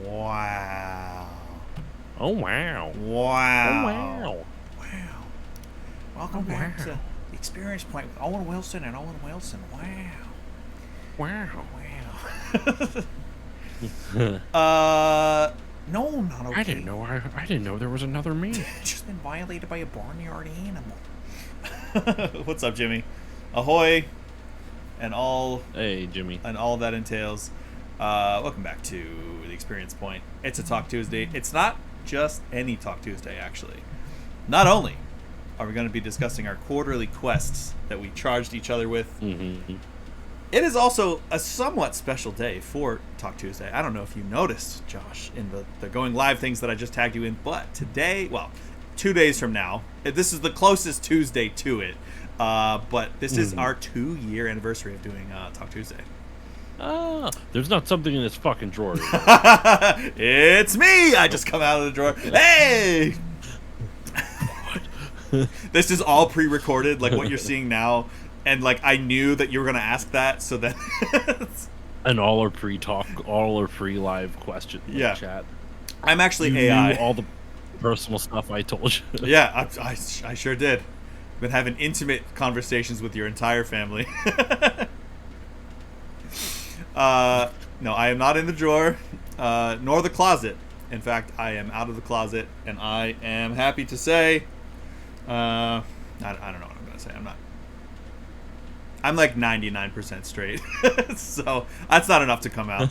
Wow. Oh wow. Oh Wow. wow. Wow. Oh Welcome back to wow. the Experience Point with Owen Wilson and Owen Wilson. Wow. Wow. Wow. uh, no, not I didn't okay. know I didn't know there was another me. Just been violated by a barnyard animal. What's up, Jimmy? Ahoy, and all Hey, Jimmy. that entails. Welcome back to the Experience Point. It's a Talk Tuesday. It's not just any Talk Tuesday, actually. Not only are we going to be discussing our quarterly quests that we charged each other with, Mm-hmm. it is also a somewhat special day for Talk Tuesday. I don't know if you noticed, Josh, in the going live things that I just tagged you in, but today, well, 2 days from now, this is the closest Tuesday to it, but this is our 2-year anniversary of doing Talk Tuesday. Ah, there's not something in this fucking drawer. It's me! I just come out of the drawer. Hey! This is all pre-recorded, like what you're seeing now, and like I knew that you were gonna ask that, so then And all our pre-talk, all our pre-live question chat. I'm actually You AI. knew all the personal stuff I told you. Yeah, I sure did. Been having intimate conversations with your entire family. No, I am not in the drawer, nor the closet. In fact, I am out of the closet, and I am happy to say, I don't know what I'm gonna say. I'm like 99% straight, so that's not enough to come out.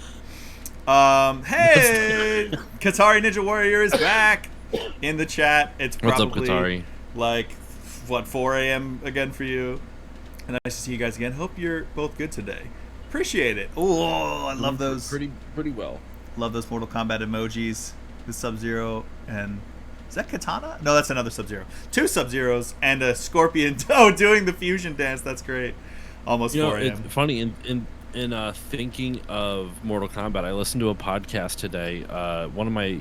Hey, Katari Ninja Warrior is back in the chat. It's What's up, probably Katari? like 4 a.m. again for you. And nice to see you guys again. Hope you're both good today. Appreciate it. Oh, I love those. Pretty well. Love those Mortal Kombat emojis. The Sub-Zero and is that Katana? No, that's another Sub-Zero. 2 Sub-Zeros and a Scorpion. Oh, doing the fusion dance. That's great. Almost 4 a.m. It's funny in thinking of Mortal Kombat. I listened to a podcast today. One of my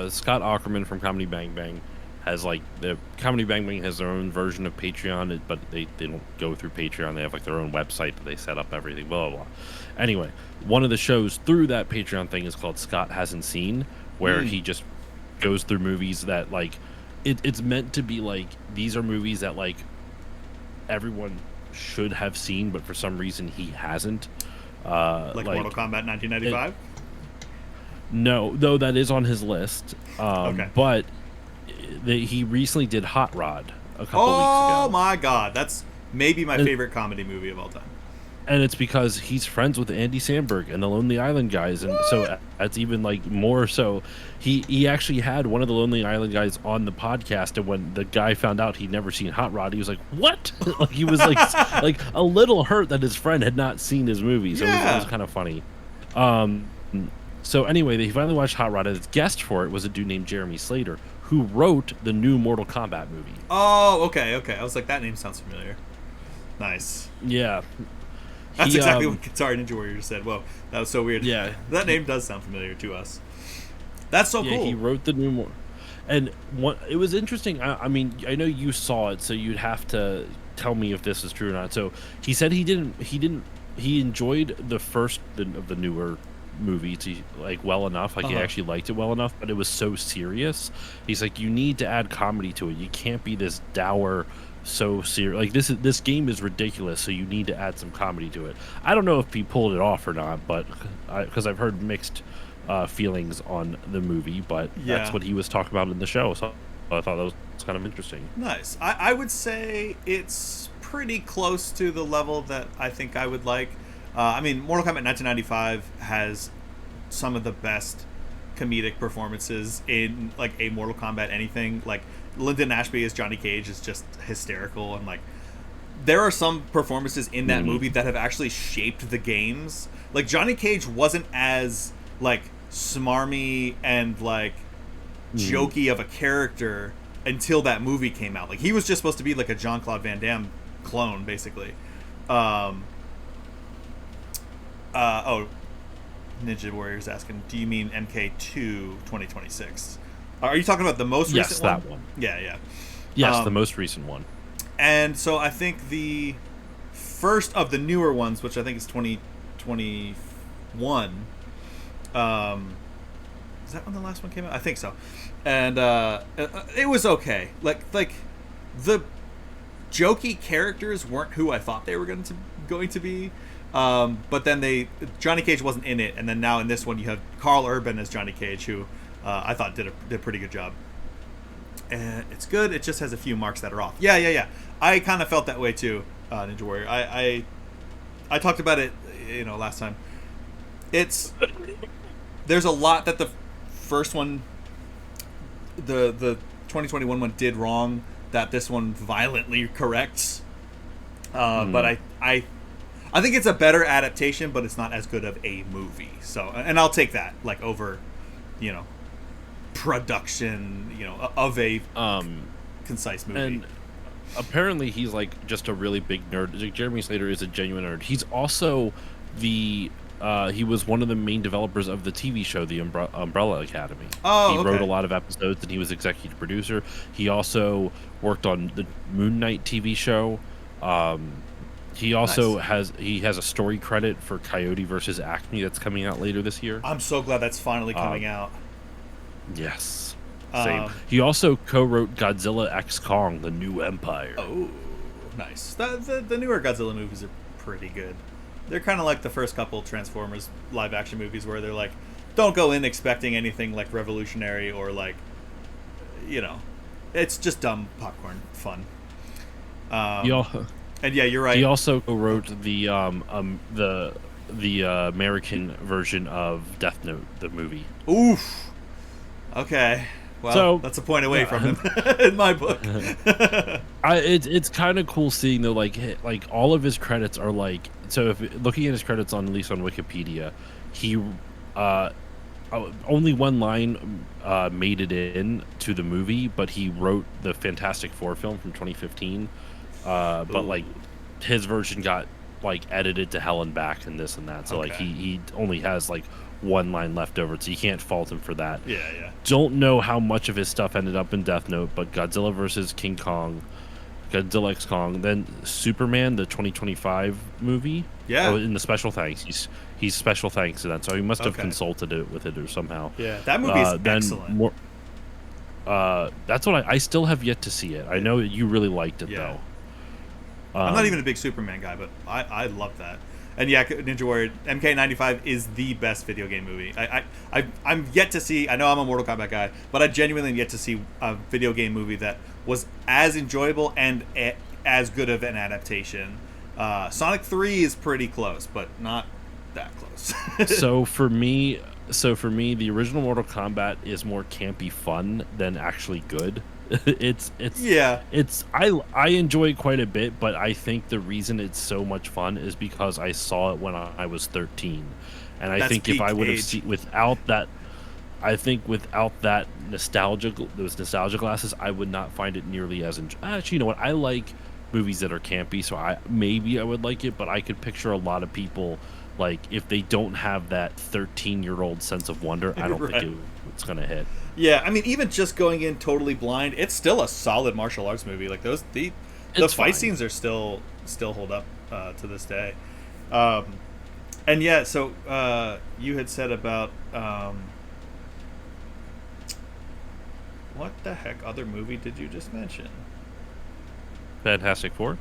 Scott Ackerman from Comedy Bang Bang has like the Comedy Bang Bang has their own version of Patreon, but they don't go through Patreon. They have like their own website that they set up everything. Blah blah blah. Anyway, one of the shows through that Patreon thing is called Scott Hasn't Seen, where he just goes through movies that like it's meant to be like these are movies that like everyone should have seen, but for some reason he hasn't. Like Mortal Kombat 1995? No, though that is on his list. Okay. But he recently did Hot Rod a couple weeks ago. Oh my god, that's maybe my favorite comedy movie of all time. And it's because he's friends with Andy Samberg and the Lonely Island guys, and so that's even like more so. He actually had one of the Lonely Island guys on the podcast, and when the guy found out he'd never seen Hot Rod, he was like, "What?" Like he was like like a little hurt that his friend had not seen his movie. So it was kind of funny. So anyway, they finally watched Hot Rod. His guest for it was a dude named Jeremy Slater, who wrote the new Mortal Kombat movie. Oh, okay. I was like, that name sounds familiar. Nice. Yeah. That's exactly what Katari Ninja Warrior just said. Whoa, that was so weird. Yeah. That name does sound familiar to us. That's so cool. He wrote the new one. And it was interesting. I mean, I know you saw it, so you'd have to tell me if this is true or not. So he said he enjoyed the first of the newer movies like well enough, like he actually liked it well enough, but it was so serious. He's like, you need to add comedy to it. You can't be this dour, so serious. Like this game is ridiculous, so you need to add some comedy to it. I don't know if he pulled it off or not, but because I've heard mixed feelings on the movie, but that's what he was talking about in the show. So I thought that was kind of interesting. Nice. I would say it's pretty close to the level that I think I would like. I mean, Mortal Kombat 1995 has some of the best comedic performances in like a Mortal Kombat anything. Like Lyndon Ashby as Johnny Cage is just hysterical, and like there are some performances in that movie that have actually shaped the games. Like Johnny Cage wasn't as like smarmy and like jokey of a character until that movie came out. Like he was just supposed to be like a Jean-Claude Van Damme clone, basically. Ninja Warrior's asking, do you mean MK2 2026? Are you talking about the most recent one? Yes, that one. Yeah. Yes, the most recent one. And so I think the first of the newer ones, which I think is 2021, Is that when the last one came out? I think so. And it was okay. Like the jokey characters weren't who I thought they were going to be. But then Johnny Cage wasn't in it, and then now in this one you have Carl Urban as Johnny Cage, who I thought did a pretty good job. And it's good. It just has a few marks that are off. Yeah. I kind of felt that way too, Ninja Warrior. I talked about it, last time. There's a lot that the first one, the 2021 one, did wrong that this one violently corrects. But I think it's a better adaptation, but it's not as good of a movie. So, and I'll take that over, production, of a concise movie. And apparently he's just a really big nerd. Jeremy Slater is a genuine nerd. He's also he was one of the main developers of the TV show, The Umbrella Academy. Oh, he okay. wrote a lot of episodes, and he was executive producer. He also worked on the Moon Knight TV show. He also has a story credit for Coyote versus Acme that's coming out later this year. I'm so glad that's finally coming out. Yes. Same. He also co-wrote Godzilla X Kong: The New Empire. Oh, nice. The newer Godzilla movies are pretty good. They're kind of like the first couple Transformers live action movies where they're like, don't go in expecting anything revolutionary or it's just dumb popcorn fun. And yeah, you're right. He also wrote the American version of Death Note, the movie. Oof. Okay. Well, so, that's a point away from him in my book. It's kind of cool seeing though, all of his credits are so if looking at his credits at least on Wikipedia, he only one line made it in to the movie, but he wrote the Fantastic Four film from 2015. But his version got edited to hell and back and this and that. So okay. He only has one line left over, so you can't fault him for that. Yeah. Don't know how much of his stuff ended up in Death Note, but Godzilla versus King Kong, Godzilla X Kong, then Superman, the 2025 movie. Yeah. In the special thanks, he's special thanks to that, so he must have consulted it with it or somehow. Yeah, that movie is excellent. That's what I still have yet to see it. I know you really liked it though. I'm not even a big Superman guy, but I love that. And yeah, Ninja Warrior MK95 is the best video game movie. I'm yet to see. I know I'm a Mortal Kombat guy, but I genuinely am yet to see a video game movie that was as enjoyable and as good of an adaptation. Sonic 3 is pretty close, but not that close. So for me, the original Mortal Kombat is more campy fun than actually good. I enjoy it quite a bit, but I think the reason it's so much fun is because I saw it when I was 13, and I think if I would have seen without that those nostalgia glasses, I would not find it nearly as actually, you know what, I like movies that are campy, so I would like it, but I could picture a lot of people if they don't have that 13-year-old sense of wonder, I don't think it's gonna hit. Yeah, I mean, even just going in totally blind, it's still a solid martial arts movie. The fight scenes are still hold up to this day. And yeah, so you had said about what the heck other movie did you just mention? Fantastic Four?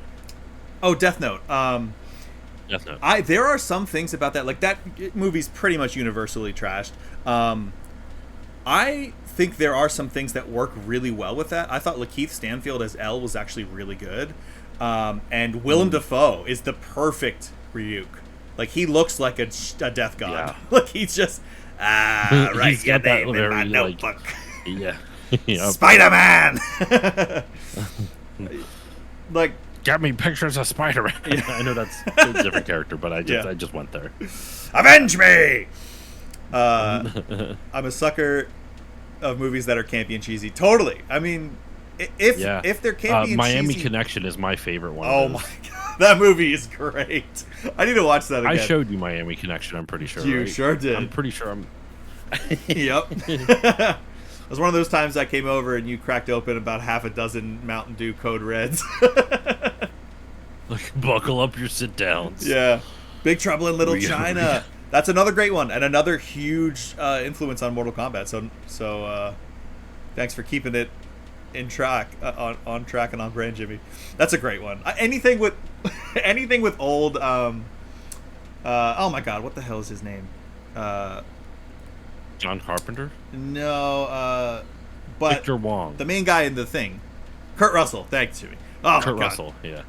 Oh, Death Note. Death Note. There are some things about that, that movie's pretty much universally trashed. I think there are some things that work really well with that. I thought Lakeith Stanfield as L was actually really good. And Willem Dafoe is the perfect Ryuk. He looks like a death god. Yeah. He's just, write he's your got that name in my notebook. Yeah. Spider-Man! Get me pictures of Spider-Man. Yeah. I know that's a different character, but I just went there. Avenge me! I'm a sucker of movies that are campy and cheesy. Totally. I mean, if they're campy and Miami cheesy... Connection is my favorite one. Oh my god, that movie is great. I need to watch that again. I showed you Miami Connection, I'm pretty sure. You right? sure did. I'm pretty sure I'm... Yep. It was one of those times I came over and you cracked open about half a dozen Mountain Dew Code Reds. Buckle up your sit-downs. Yeah. Big Trouble in Little China. That's another great one and another huge influence on Mortal Kombat. So thanks for keeping it in track on track and on brand, Jimmy. That's a great one. Anything with anything with old oh my god, what the hell is his name? John Carpenter? No, but Victor Wong. the main guy in The Thing. Kurt Russell. Thanks, Jimmy. Oh Kurt my god. Russell, yeah.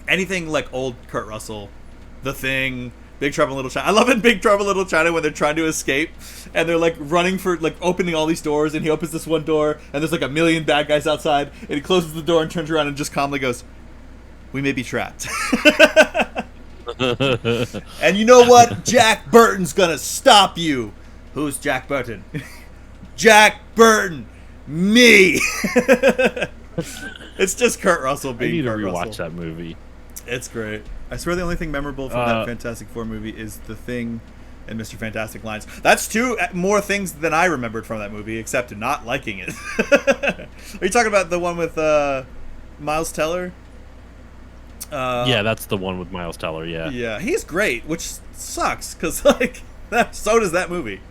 Anything like old Kurt Russell, The Thing, Big Trouble in Little China. I love in Big Trouble in Little China when they're trying to escape and they're like running for like opening all these doors, and he opens this one door and there's like a million bad guys outside, and he closes the door and turns around and just calmly goes, "We may be trapped." And you know what? Jack Burton's gonna stop you. Who's Jack Burton? Jack Burton. Me. It's just Kurt Russell I being need to Kurt rewatch Russell. that movie. It's great. I swear the only thing memorable from that Fantastic Four movie is The Thing and Mr. Fantastic lines. That's two more things than I remembered from that movie, except in not liking it. Are you talking about the one with Miles Teller? Yeah, that's the one with Miles Teller, yeah. Yeah, he's great, which sucks, because, like, so does that movie.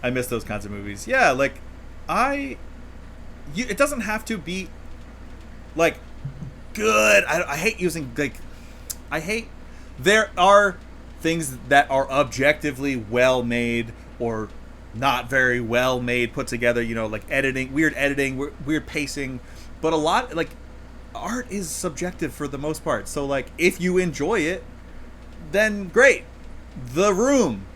I miss those kinds of movies. Yeah, like, it doesn't have to be, like, good. I hate using, like, there are things that are objectively well made or not very well made, put together, you know, like weird editing, weird pacing, but a lot, like, art is subjective for the most part. So, like, if you enjoy it, then great. The Room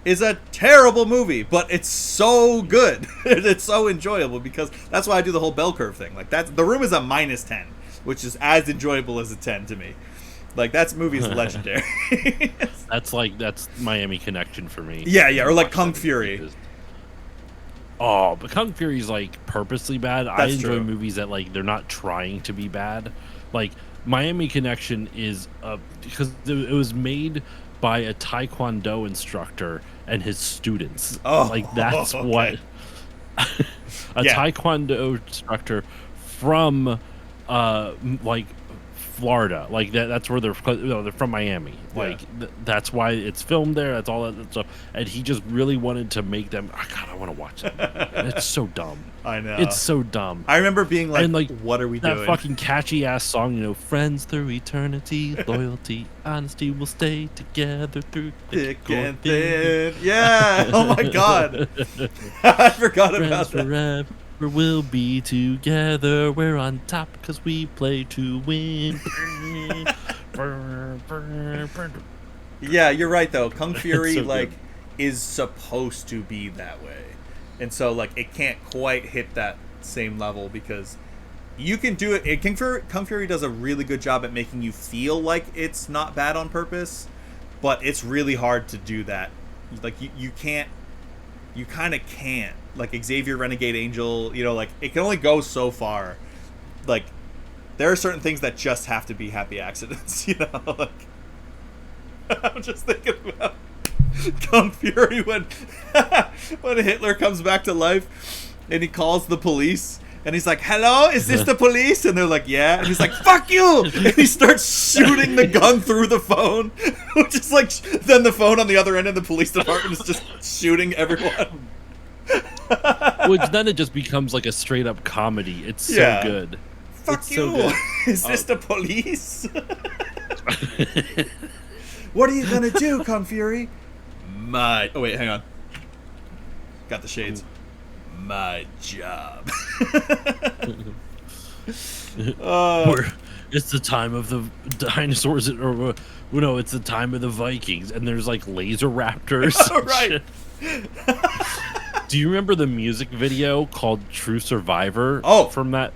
is a terrible movie, but it's so good. It's so enjoyable, because that's why I do the whole bell curve thing. Like, The Room is a -10, which is as enjoyable as a 10 to me. Like, that movie is legendary. That's Miami Connection for me. Yeah, or like Kung Fury. Oh, but Kung Fury's like purposely bad. I enjoy true. movies that like they're not trying to be bad. Like Miami Connection is because it was made by a Taekwondo instructor and his students. Oh, like that's okay. what Yeah. Taekwondo instructor from like Florida, like that's where they're from Miami, like that's why it's filmed there, that's all that stuff, and he just really wanted to make them. Oh, God, I want to watch that movie. It's so dumb. I know. It's so dumb. I remember being like, And, like, what are we That doing? fucking catchy ass song, you know, friends through eternity, loyalty, honesty will stay together through Thick and thin. Yeah. Oh my god. I forgot about Friends that. forever will be together. We're on top because we play to win. Yeah, you're right though. Kung Fury so like good. is supposed to be that way, and so like it can't quite hit that same level, because you can do it. Kung Fury does a really good job at making you feel like it's not bad on purpose, but it's really hard to do that. Like you can't. You kind of can't. Like Xavier Renegade Angel, you know, like it can only go so far. Like there are certain things that just have to be happy accidents, you know. Like I'm just thinking about Kung Fury when when Hitler comes back to life and he calls the police and he's like, "Hello, is this the police?" And they're like, "Yeah." And he's like, "Fuck you!" And he starts shooting the gun through the phone, which is like then the phone on the other end of the police department is just shooting everyone. Which then it just becomes like a straight up comedy. It's so Yeah. good. Fuck It's you! so good. Is this the police? What are you gonna do, Kung Fury? Oh wait, hang on. Got the shades. My job. It's the time of the dinosaurs, or no, it's the time of the Vikings, and there's like laser raptors. and Right. shit. Do you remember the music video called "True Survivor"? Oh. From that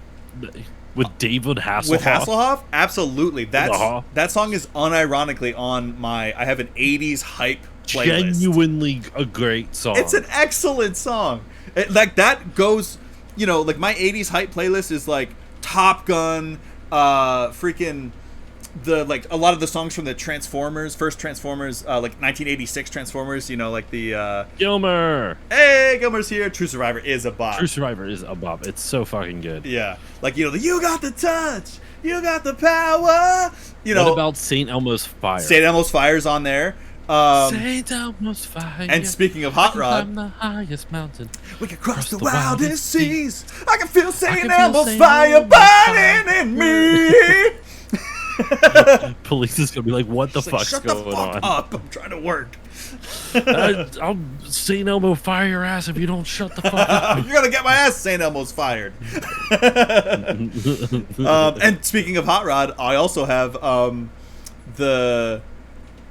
with David Hasselhoff. With Hasselhoff? Absolutely. Uh-huh. That song is unironically on I have an 80s hype playlist. Genuinely a great song. It's an excellent song. Like that goes, you know, like my 80s hype playlist is like Top Gun, freaking like a lot of the songs from the first Transformers, like 1986 Transformers, you know, like the Gilmer. hey, Gilmer's here. True Survivor is a bop. True Survivor is a bop. It's so fucking good. Yeah. Like, you know, you got the touch, you got the power. You know, What about St. Elmo's Fire? St. Elmo's Fire's on there. Saint Elmo's fire. And speaking of I Hot can Rod, climb the highest mountain. we can cross the wildest wildest seas. I can feel St. feel Elmo's St. fire Elmo's burning fire. in me. Police is gonna be like, "What the It's like, fuck's shut going the fuck on?" up. I'm trying to work. I'll St. Elmo fire your ass if you don't shut the fuck up. You're going to get my ass. St. Elmo's fired. And speaking of Hot Rod, I also have the...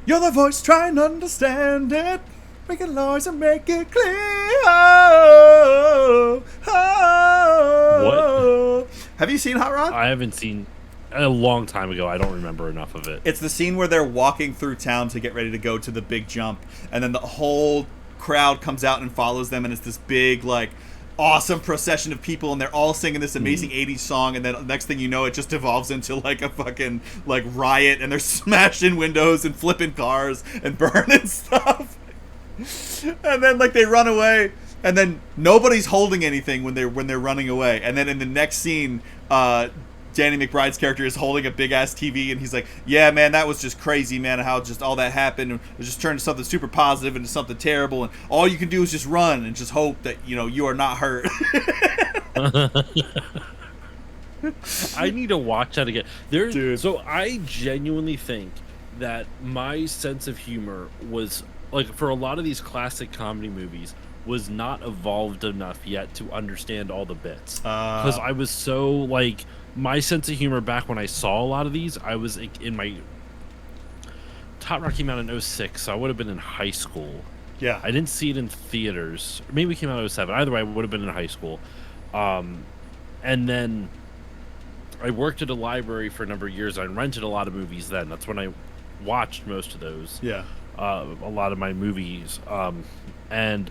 You're the voice, try and understand it. Make it noise and make it clear. What? Have you seen Hot Rod? I haven't seen a long time ago. I don't remember enough of it. It's the scene where they're walking through town to get ready to go to the big jump, and then the whole crowd comes out and follows them, and it's this big, like, awesome procession of people, and they're all singing this amazing 80s song, and then next thing you know, it just evolves into, like, a fucking, like, riot, and they're smashing windows and flipping cars and burning stuff. And then, like, they run away, and then nobody's holding anything when they're running away. And then in the next scene, Danny McBride's character is holding a big ass TV, and he's like, "Yeah, man, that was just crazy, man. How just all that happened, and it just turned something super positive into something terrible, and all you can do is just run and just hope that you are not hurt." I need to watch that again. Dude. So I genuinely think that my sense of humor was like, for a lot of these classic comedy movies, was not evolved enough yet to understand all the bits. Because I was so, like, my sense of humor back when I saw a lot of these, I was like, in my... Hot Rod came out in 06, so I would have been in high school. Yeah. I didn't see it in theaters. Maybe it came out in 07. Either way, I would have been in high school. And then I worked at a library for a number of years. I rented a lot of movies then. That's when I watched most of those. Yeah. A lot of my movies. And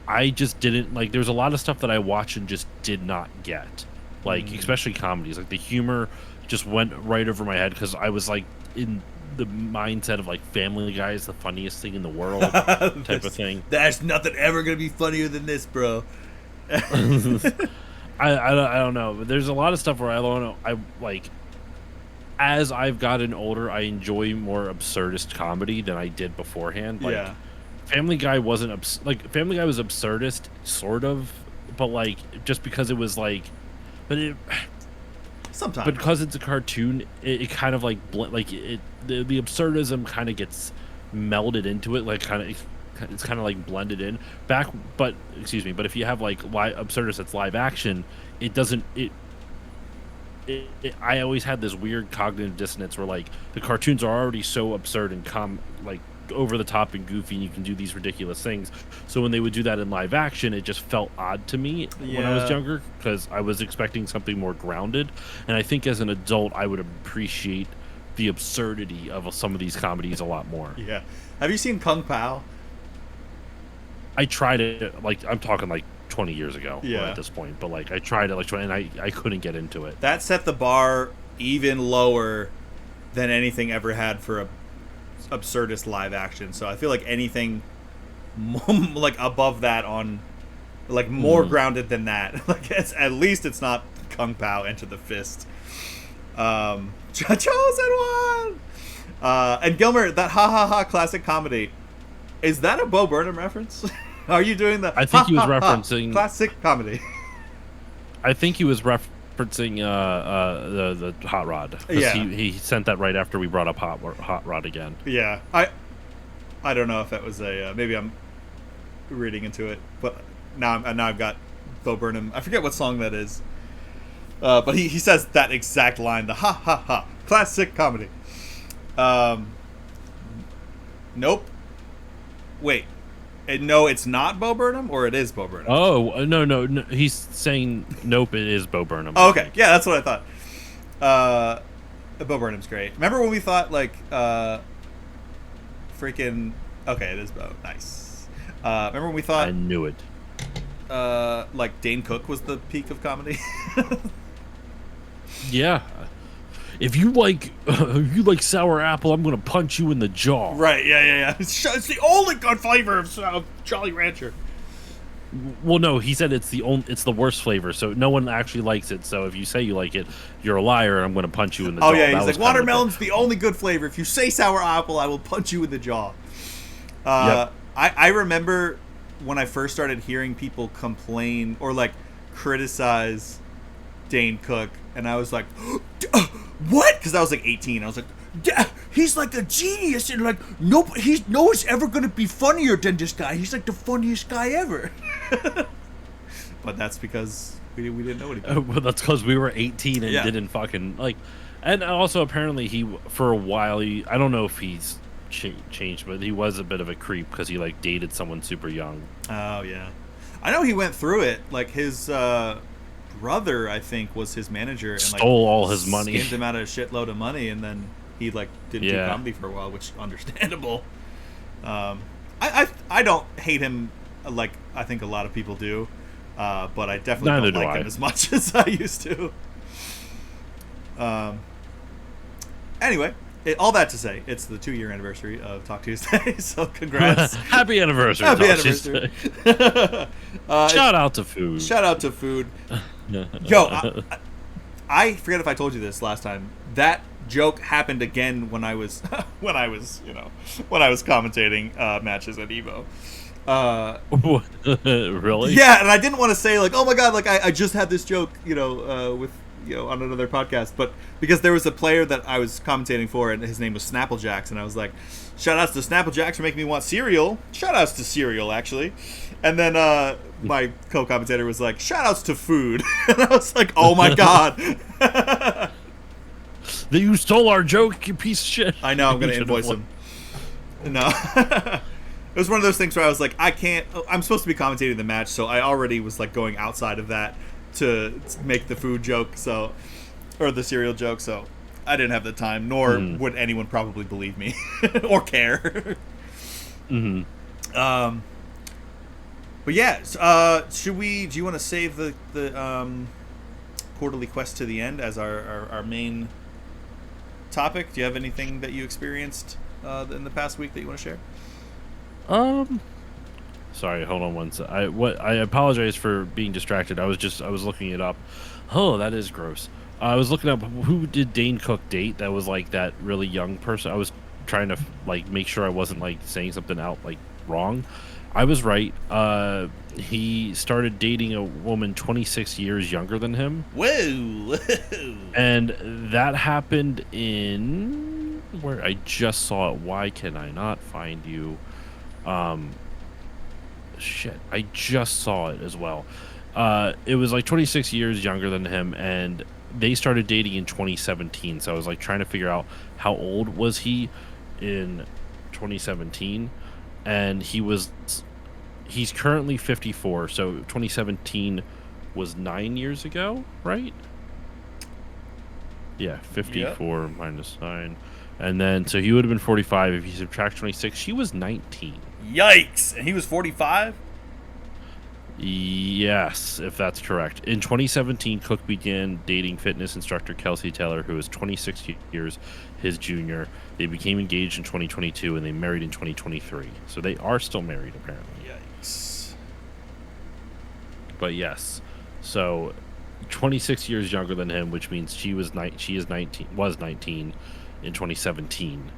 I just didn't, like, there's a lot of stuff that I watched and just did not get. Like, especially comedies. Like, the humor just went right over my head because I was, like, in the mindset of, like, Family Guy is the funniest thing in the world type of thing. There's nothing ever going to be funnier than this, bro. I don't know. But there's a lot of stuff where I don't know. I, like, as I've gotten older, I enjoy more absurdist comedy than I did beforehand. Like, Yeah. Family Guy wasn't Family Guy was absurdist, sort of, but, like, just because it was, like, but Sometimes. because it's a cartoon, it kind of, like, the absurdism kind of gets melded into it, like, it's kind of, like, blended in but if you have, like, absurdist that's live action, it doesn't I always had this weird cognitive dissonance where, like, the cartoons are already so absurd and like, over the top and goofy, and you can do these ridiculous things. So when they would do that in live action, it just felt odd to me when I was younger, because I was expecting something more grounded. And I think as an adult, I would appreciate the absurdity of some of these comedies a lot more. Yeah. Have you seen Kung Pao? I tried it, like, I'm talking like 20 years ago Yeah. at this point, but, like, I tried it like 20, and I couldn't get into it. That set the bar even lower than anything ever had for a absurdist live action. So I feel like anything like above that, on like more grounded than that, like, at least it's not Kung Pao Enter the Fist. Chosen one. And Gilmer, that ha ha ha classic comedy, is that a Bo Burnham reference? Are you doing the I think he was ha, ha, ha, referencing classic comedy? I think he was referencing the Hot Rod. 'Cause Yeah. he sent that right after we brought up Hot Rod again. Yeah, I don't know if that was a maybe I'm reading into it, but now I've got Bo Burnham. I forget what song that is, but he says that exact line, the ha ha ha classic comedy. Nope. Wait. No, it's not Bo Burnham, or it is Bo Burnham. Oh, no. He's saying, nope, it is Bo Burnham. Oh, okay, yeah, that's what I thought. Bo Burnham's great. Remember when we thought, like, freaking... Okay, it is Bo. Nice. Remember when we thought... I knew it. Like, Dane Cook was the peak of comedy? Yeah. If you like sour apple, I'm gonna punch you in the jaw. Right, yeah. It's the only good flavor of Jolly Rancher. Well, no, he said it's the worst flavor, so no one actually likes it. So if you say you like it, you're a liar, and I'm going to punch you in the jaw. Oh, yeah, That he's was like, watermelon's the only good flavor. If you say sour apple, I will punch you in the jaw. Yep. I remember when I first started hearing people complain or like criticize Dane Cook, and I was like, "What?" Because I was like 18. I was like, "He's like a genius, and like no one's ever gonna be funnier than this guy. He's like the funniest guy ever." But that's because we didn't know what he did. Well, that's because we were 18 and Yeah. didn't fucking like. And also, apparently, he for a while. I don't know if he's changed, but he was a bit of a creep because he like dated someone super young. Oh yeah, I know he went through it. Like his brother, I think, was his manager and like Stole all his money. skimmed him out of a shitload of money, and then he like didn't do Yeah. comedy for a while, which is understandable. I don't hate him like I think a lot of people do, but I definitely Neither don't do like I. him as much as I used to. Anyway, all that to say, it's the 2-year anniversary of Talk Tuesday, so congrats. Happy anniversary! Happy Talk anniversary. Tuesday. Shout out to food. Shout out to food. Yo, I forget if I told you this last time. That joke happened again when I was when I was commentating matches at Evo. Really? Yeah, and I didn't want to say like, oh my god, like I just had this joke, with on another podcast, but because there was a player that I was commentating for, and his name was Snapplejacks, and I was like, shout outs to Snapplejacks for making me want cereal. Shout outs to cereal, actually. And then my co-commentator was like, shout outs to food. And I was like, oh my god. That you stole our joke, you piece of shit. I know, I'm going to You should've invoice won. him. No. It was one of those things where I was like, I'm supposed to be commentating the match, so I already was like going outside of that to make the food joke, or the cereal joke, so I didn't have the time, nor would anyone probably believe me or care. Mm-hmm. But yeah, do you want to save the quarterly quest to the end as our main topic? Do you have anything that you experienced in the past week that you want to share? Sorry, hold on one sec. I apologize for being distracted. I was looking it up. Oh, that is gross. I was looking up who did Dane Cook date that was like that really young person. I was trying to like make sure I wasn't like saying something out like wrong. I was right. He started dating a woman 26 years younger than him. Whoa! And that happened in where I just saw it. Why can I not find you? Shit, I just saw it as well. It was like 26 years younger than him, and they started dating in 2017. So I was like trying to figure out how old was he in 2017, and he's currently 54. So 2017 was 9 years ago, right? Yeah, 54 minus 9. And then, so he would have been 45 if you subtract 26. She was 19. Yikes! And he was 45? Yes, if that's correct. In 2017, Cook began dating fitness instructor Kelsey Taylor, who was 26 years his junior. They became engaged in 2022, and they married in 2023. So they are still married, apparently. Yikes. But yes, so 26 years younger than him, which means she is 19 in 2017.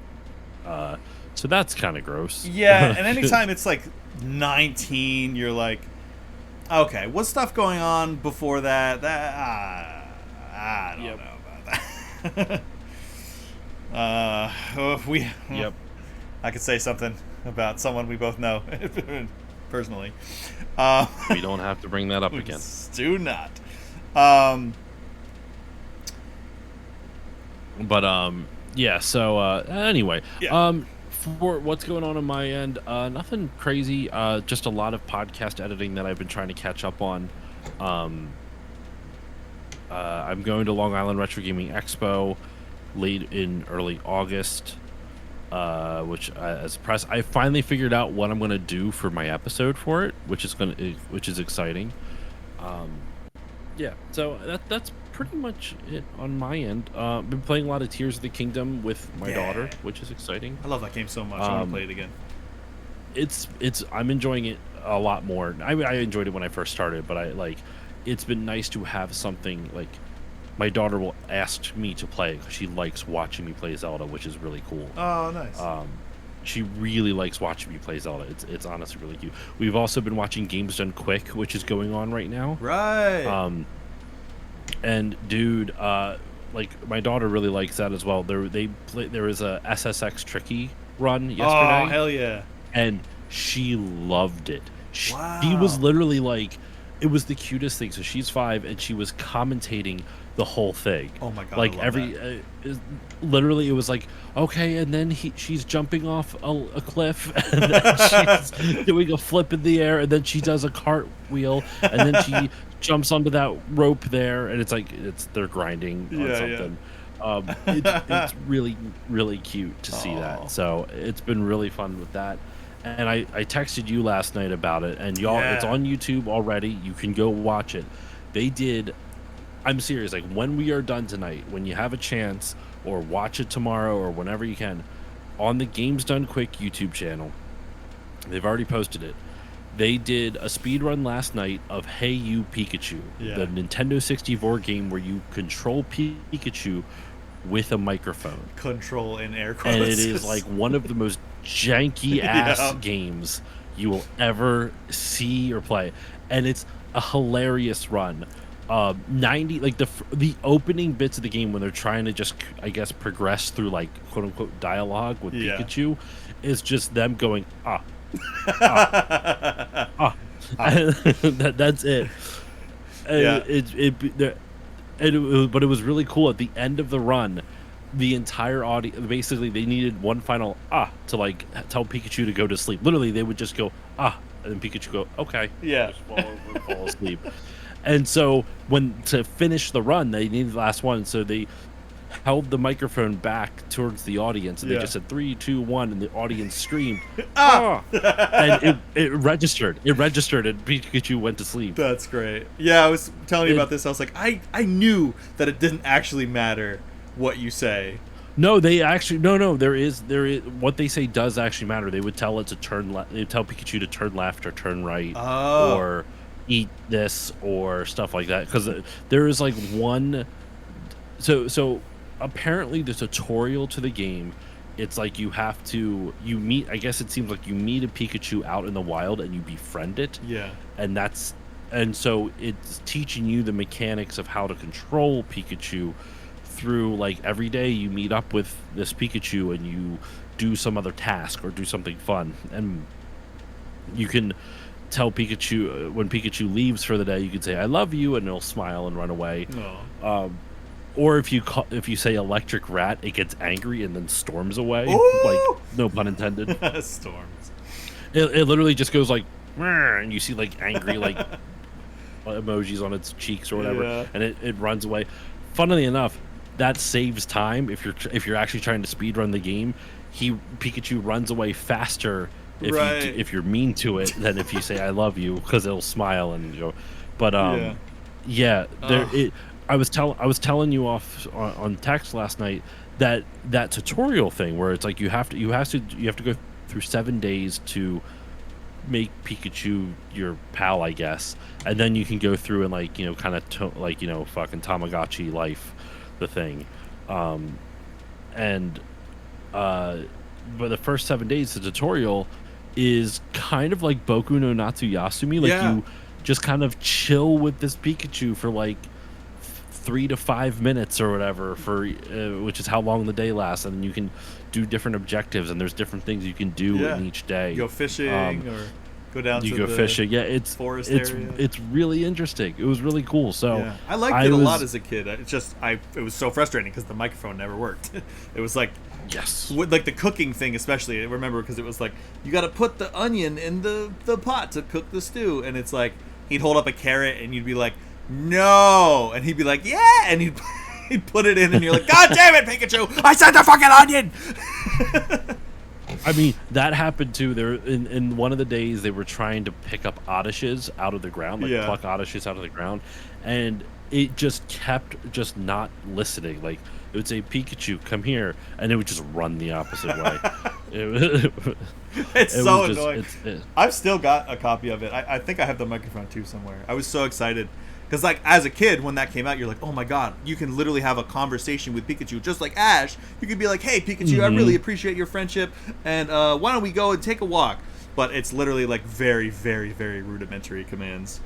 So that's kind of gross. Yeah, and anytime it's like 19, you're like, okay, what's stuff going on before that? I don't know about that. Yep. I could say something about someone we both know personally. We don't have to bring that up again. Do not. But yeah. So anyway, Yeah. For what's going on my end, nothing crazy. Just a lot of podcast editing that I've been trying to catch up on. I'm going to Long Island Retro Gaming Expo late in early August, which as a press, I finally figured out what I'm going to do for my episode for it, which is exciting. Yeah, so that's pretty much it on my end. Been playing a lot of Tears of the Kingdom with my daughter, which is exciting. I love that game so much. I want to play it again. I'm enjoying it a lot more. I enjoyed it when I first started, but it's been nice to have something like my daughter will ask me to play because she likes watching me play Zelda, which is really cool. Oh, nice. she really likes watching me play Zelda. It's honestly really cute. We've also been watching Games Done Quick, which is going on right now. Right. And dude, like my daughter really likes that as well. There was a SSX Tricky run yesterday. Oh, hell yeah. And she loved it. She Wow. was literally like, it was the cutest thing. So she's 5 and she was commentating the whole thing. Oh my God, Like I love literally it was like, okay, and then she's jumping off a cliff, and then she's doing a flip in the air, and then she does a cartwheel, and then she jumps onto that rope there, and it's like they're grinding on Yeah, something. It's really, really cute to see Aw. that. So it's been really fun with that. And I texted you last night about it, and y'all, it's Yeah. on YouTube already. You can go watch it. They did. I'm serious. Like when we are done tonight, when you have a chance, or watch it tomorrow, or whenever you can, on the Games Done Quick YouTube channel, they've already posted it. They did a speed run last night of Hey You Pikachu, Yeah. the Nintendo 64 game where you control Pikachu with a microphone. Control in air quotes. And it is like one of the most janky ass Yeah. games you will ever see or play, and it's a hilarious run. 90 like the opening bits of the game when they're trying to just, I guess, progress through like quote unquote dialogue with Yeah. Pikachu is just them going that's it. Yeah. But it was really cool at the end of the run. The entire audience, basically, they needed one final to like tell Pikachu to go to sleep. Literally, they would just go and then Pikachu go okay, Yeah. just fall asleep. And so to finish the run, they needed the last one, so they held the microphone back towards the audience, and they Yeah. just said 3, 2, 1, and the audience screamed and it registered, and Pikachu went to sleep. That's great. Yeah, I was telling you It- about this. I was like, I knew that it didn't actually matter what you say. No, they actually no. There is what they say does actually matter. They would tell it to turn left. They tell Pikachu to turn left or turn right, Oh. or eat this or stuff like that. Because there is like one. So apparently the tutorial to the game, it's like you meet. I guess it seems like you meet a Pikachu out in the wild and you befriend it, Yeah. and so it's teaching you the mechanics of how to control Pikachu through, like, every day you meet up with this Pikachu and you do some other task or do something fun, and you can tell Pikachu when Pikachu leaves for the day, you can say I love you and it'll smile and run away. No. Or if you say electric rat, it gets angry and then storms away. Ooh! Like, no pun intended. Storms. It literally just goes like "Meow," and you see like angry like emojis on its cheeks or whatever, Yeah. and it runs away. Funnily enough, that saves time if you're actually trying to speed run the game. Pikachu runs away faster Right. if you're mean to it than if you say I love you, because it'll smile and go. But Ugh. I was telling you off on text last night that tutorial thing where it's like you have to go through 7 days to make Pikachu your pal, I guess, and then you can go through and like kind of fucking Tamagotchi life the thing, but the first 7 days the tutorial is kind of like Boku no Natsuyasumi, like Yeah. you just kind of chill with this Pikachu for like 3 to 5 minutes or whatever, which is how long the day lasts, and you can do different objectives, and there's different things you can do Yeah. in each day. You go fishing or go down You to go the fishing. Yeah, it's forest it's area. it's really interesting. It was really cool. So Yeah. I liked it a lot as a kid. It's just it was so frustrating because the microphone never worked. It was like yes. with like the cooking thing, especially. I remember because it was like you got to put the onion in the pot to cook the stew, and it's like he'd hold up a carrot and you'd be like, no, and he'd be like, yeah, and he'd he'd put it in, and you're like, God damn it, Pikachu! I said the fucking onion. I mean, that happened too. There in one of the days they were trying to pick up Oddishes out of the ground, like Yeah. pluck Oddishes out of the ground, and it just kept just not listening. Like it would say Pikachu, come here, and it would just run the opposite way. It's It so was just- annoying. I've still got a copy of it. I think I have the microphone too somewhere. I was so excited Because like as a kid, when that came out, you're like, oh my god, you can literally have a conversation with Pikachu, just like Ash. You could be like, hey Pikachu, I really appreciate your friendship, and why don't we go and take a walk? But it's literally like very, very, very rudimentary commands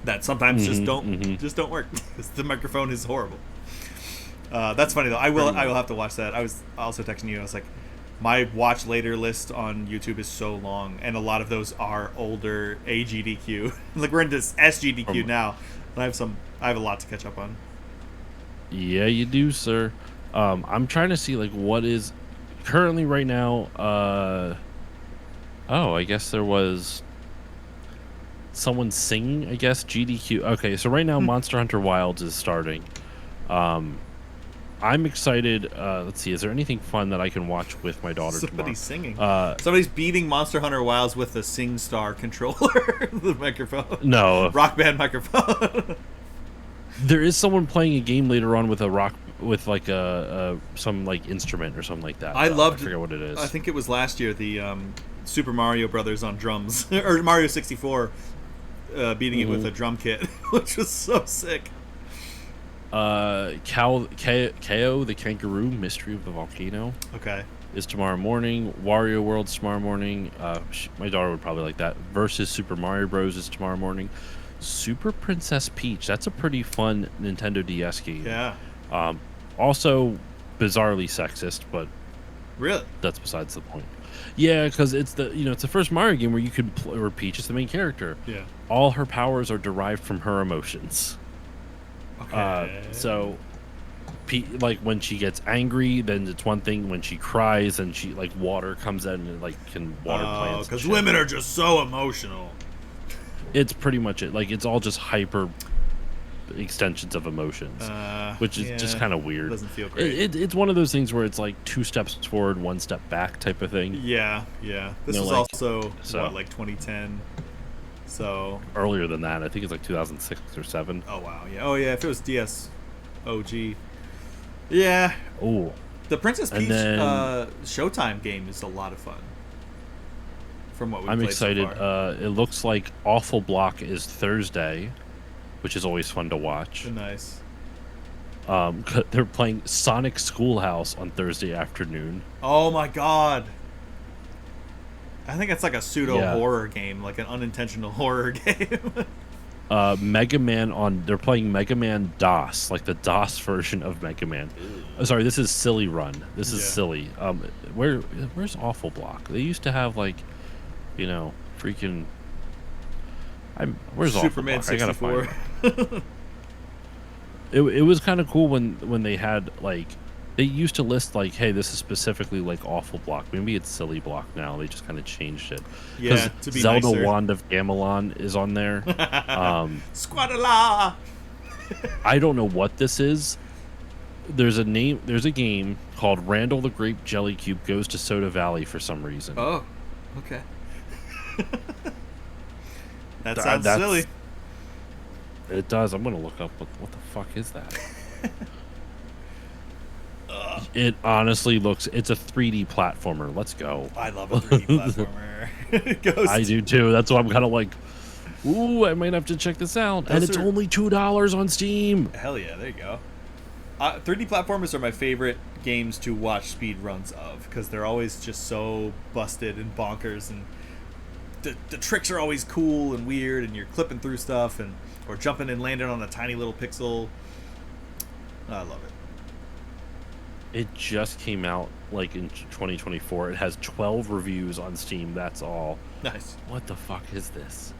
that sometimes just don't work because the microphone is horrible. That's funny though. I will have to watch that. I was also texting you. I was like, my watch later list on YouTube is so long, and a lot of those are older AGDQ. Like we're into SGDQ now, and I have a lot to catch up on. Yeah, you do, sir. I'm trying to see like what is currently right now. Oh, I guess there was someone singing. I guess GDQ. Okay, so right now Monster Hunter Wilds is starting. I'm excited. Let's see. Is there anything fun that I can watch with my daughter Somebody's tomorrow? singing. Somebody's beating Monster Hunter Wilds with the SingStar controller, the microphone. No, Rock Band microphone. there is someone playing a game later on with like a some like instrument or something like that. I forget what it is. I think it was last year. The Super Mario Brothers on drums, or Mario 64, beating it with a drum kit, which was so sick. Kao the Kangaroo Mystery of the Volcano. Okay. Is tomorrow morning. Wario World's tomorrow morning. My daughter would probably like that. Versus Super Mario Bros. Is tomorrow morning. Super Princess Peach. That's a pretty fun Nintendo DS game. Yeah. Also, bizarrely sexist, but really, that's besides the point. Yeah, because it's the first Mario game where you can where Peach is the main character. Yeah. All her powers are derived from her emotions. Okay. So, like when she gets angry, then it's one thing. When she cries, and she like water comes in and like can water plants. Because women are just so emotional. It's pretty much it. Like it's all just hyper extensions of emotions, which is just kind of weird. Doesn't feel great. It's one of those things where it's like 2 steps forward, 1 step back type of thing. Yeah. This was like, also like 2010. So earlier than that, I think it's like 2006 or 7. Oh wow, yeah. Oh yeah, if it was DS OG. Yeah. Oh. The Princess Peach Showtime game is a lot of fun. From what we've played excited. So far. It looks like Awful Block is Thursday, which is always fun to watch. Nice. They're playing Sonic Schoolhouse on Thursday afternoon. Oh my god. I think it's like a pseudo horror game, like an unintentional horror game. Mega Man they're playing Mega Man DOS, like the DOS version of Mega Man. Oh, sorry, this is Silly Run. This is silly. Where's Awful Block? They used to have like, freaking. Where's Superman Awful Block? 64. I gotta find it. It was kind of cool when they had like. They used to list like, hey, this is specifically like Awful Block. Maybe it's Silly Block now. They just kind of changed it. Yeah, to be Zelda nicer. Wand of Gamelon is on there. Squadala! I don't know what this is. There's a game called Randall the Grape Jelly Cube Goes to Soda Valley for some reason. Oh, okay. That sounds silly. It does. I'm gonna look up what the fuck is that. It honestly looks. It's a 3D platformer. Let's go. I love a 3D platformer. I do too. That's why I'm kind of like, ooh, I might have to check this out. And it's only $2 on Steam. Hell yeah, there you go. 3D platformers are my favorite games to watch speed runs of because they're always just so busted and bonkers, and the tricks are always cool and weird, and you're clipping through stuff or jumping and landing on a tiny little pixel. I love it. It just came out like in 2024. It has 12 reviews on Steam. That's all. Nice. What the fuck is this?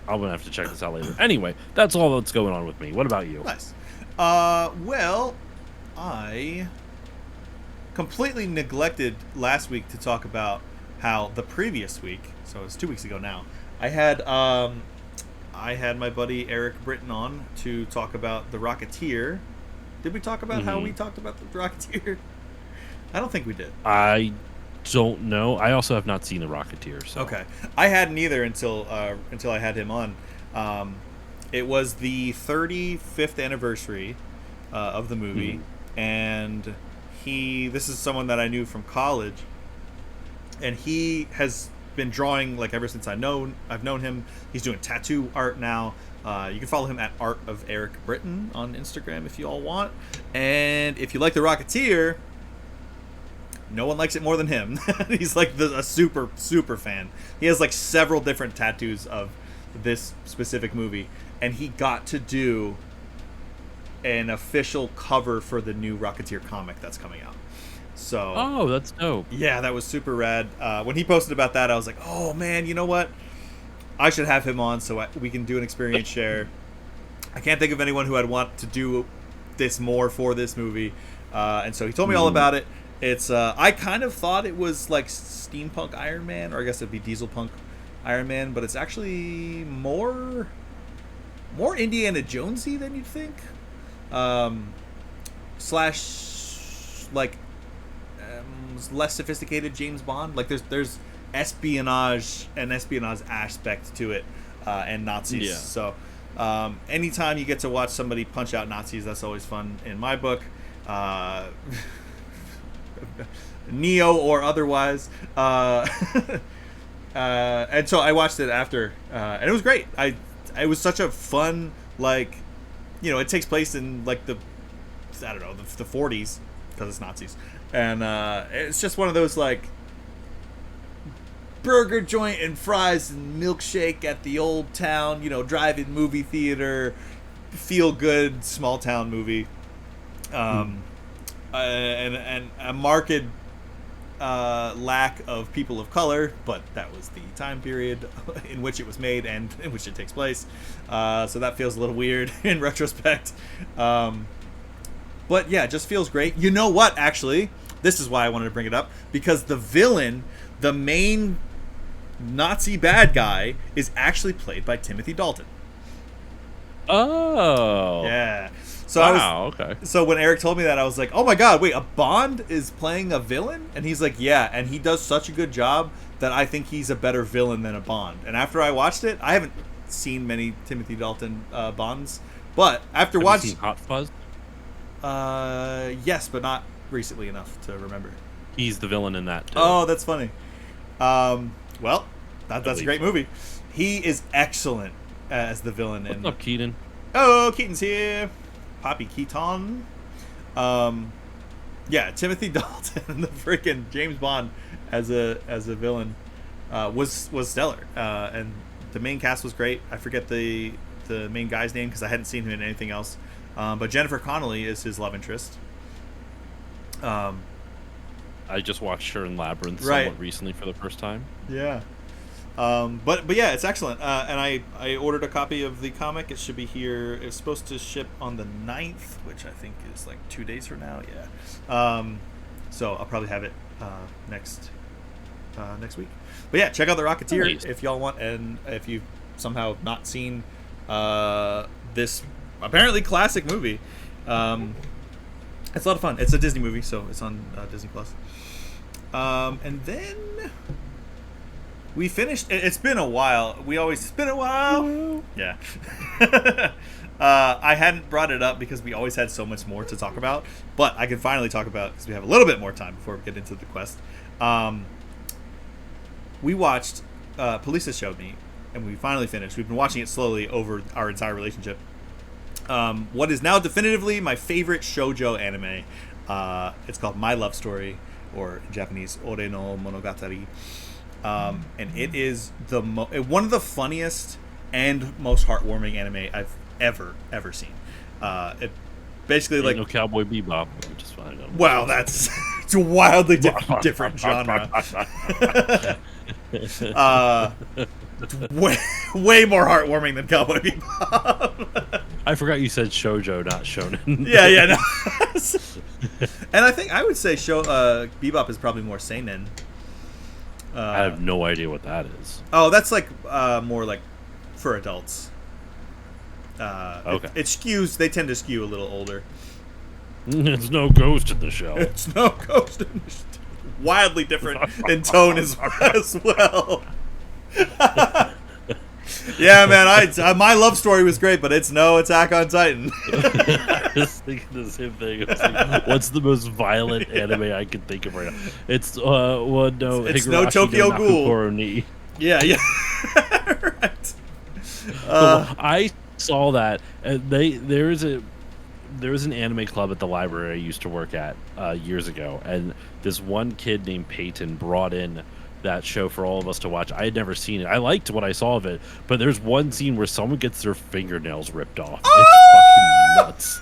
I'm gonna have to check this out later. Anyway, that's all that's going on with me. What about you? Nice. Well, I completely neglected last week to talk about how the previous week, so it was 2 weeks ago now, I had my buddy Eric Britton on to talk about The Rocketeer. Did we talk about how we talked about The Rocketeer? I don't think we did. I don't know. I also have not seen The Rocketeer. So. Okay. I hadn't either until I had him on. It was the 35th anniversary of the movie, and this is someone that I knew from college, and he has been drawing like ever since I've known him. He's doing tattoo art now. You can follow him at Art of Eric Britton on Instagram if you all want. And if you like The Rocketeer, no one likes it more than him. He's like a super, super fan. He has like several different tattoos of this specific movie. And he got to do an official cover for the new Rocketeer comic that's coming out. So, Oh, that's dope. yeah, that was super rad. When he posted about that, I was like, oh man, you know what? I should have him on so we can do an experience share. I can't think of anyone who I'd want to do this more for this movie. And so he told me all about it. It's I kind of thought it was like steampunk Iron Man, or I guess it'd be diesel punk Iron Man, but it's actually more Indiana Jonesy than you'd think. Slash like less sophisticated James Bond. Like there's espionage aspect to it, and Nazis. Yeah. So anytime you get to watch somebody punch out Nazis, that's always fun in my book. Neo or otherwise. And so I watched it after, and it was great. It was such a fun, like, it takes place in like the 40s because it's Nazis, and it's just one of those like burger joint and fries and milkshake at the old town, drive-in movie theater, feel good small town movie, and a marked lack of people of color, but that was the time period in which it was made and in which it takes place, so that feels a little weird in retrospect, but yeah, it just feels great. You know what, actually, this is why I wanted to bring it up, because the villain, the main Nazi bad guy, is actually played by Timothy Dalton. Oh. Yeah. So okay. So when Eric told me that, I was like, "Oh my god, wait, a Bond is playing a villain?" And he's like, "Yeah, and he does such a good job that I think he's a better villain than a Bond." And after I watched it, I haven't seen many Timothy Dalton Bonds, but after watching seen Hot Fuzz, yes, but not recently enough to remember. he's the villain in that too. Oh, that's funny. Well, that's a great movie. He is excellent as the villain. What's up, Keaton? Oh, Keaton's here. Poppy Keaton. Yeah, Timothy Dalton, the freaking James Bond as a villain, was stellar. And the main cast was great. I forget the main guy's name because I hadn't seen him in anything else. But Jennifer Connelly is his love interest. I just watched her in Labyrinth Right. somewhat recently for the first time. Yeah. But yeah, it's excellent. And I ordered a copy of the comic. It should be here. It's supposed to ship on the 9th, which I think is like 2 days from now. Yeah. So I'll probably have it next week. But yeah, check out The Rocketeer Nice. if y'all want, and if you've somehow not seen this apparently classic movie. It's a lot of fun. It's a Disney movie, so it's on Disney Plus. And then we finished. It's been a while. It's been a while. Yeah. I hadn't brought it up because we always had so much more to talk about, but I can finally talk about because we have a little bit more time before we get into the quest. We watched. Police has showed me, and we finally finished. We've been watching it slowly over our entire relationship. What is now definitively my favorite shoujo anime. It's called My Love Story, or in Japanese, Ore no Monogatari. And it is one of the funniest and most heartwarming anime I've ever seen. It basically Ain't like no Cowboy Bebop, which is fine. wow, that's it's a wildly different genre. Way more heartwarming than Cowboy Bebop. I forgot you said shoujo, not shonen. Yeah, no. And I think I would say Bebop is probably more seinen. I have no idea what that is. Oh, that's like more like for adults. Okay. It skews. They tend to skew a little older. There's no ghost in the show. It's no ghost. Wildly different in tone as well. Yeah, man. My love story was great, but it's no Attack on Titan. I was thinking the same thing. I was like, what's the most violent anime I can think of right now? It's It's no Higurashi Tokyo no Ghoul. Nakukoro ni. Yeah. Right. I saw that, and there was an anime club at the library I used to work at years ago, and this one kid named Peyton brought in that show for all of us to watch. I had never seen it. I liked what I saw of it, but there's one scene where someone gets their fingernails ripped off. It's fucking nuts.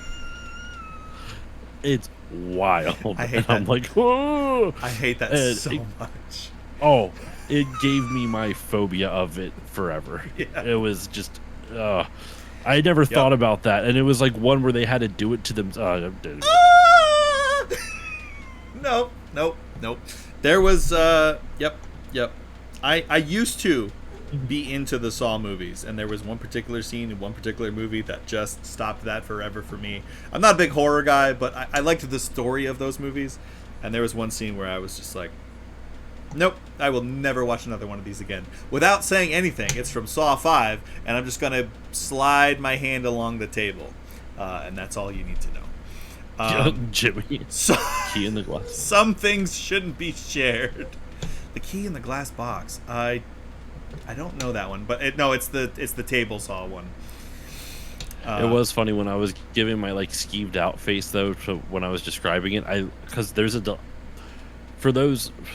It's wild. I hate and that. I'm like, whoa! I hate that And so much. oh, it gave me my phobia of it forever. Yeah. It was just, I never thought about that, and it was like one where they had to do it to them. Nope, nope, nope. There was, yep. I used to be into the Saw movies, and there was one particular scene in one particular movie that just stopped that forever for me. I'm not a big horror guy, but I liked the story of those movies, and there was one scene where I was just like, nope, I will never watch another one of these again. Without saying anything, it's from Saw 5, and I'm just going to slide my hand along the table, and that's all you need to know. Jimmy, So, key in the glass. some things shouldn't be shared. The key in the glass box. I don't know that one, but it's the table saw one. It was funny when I was giving my like skeeved out face though. So when I was describing it, because there's for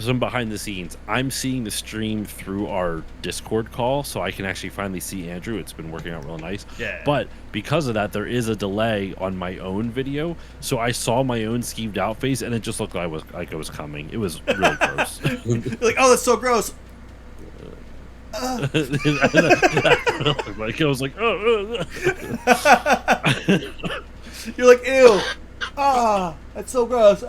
some behind the scenes, I'm seeing the stream through our Discord call, so I can actually finally see Andrew. It's been working out real nice. Yeah. But because of that, there is a delay on my own video, so I saw my own skeeved out face, and it just looked like I was coming. It was really gross. Like, oh, that's so gross. Like I was like, oh. You're like, ew. That's so gross.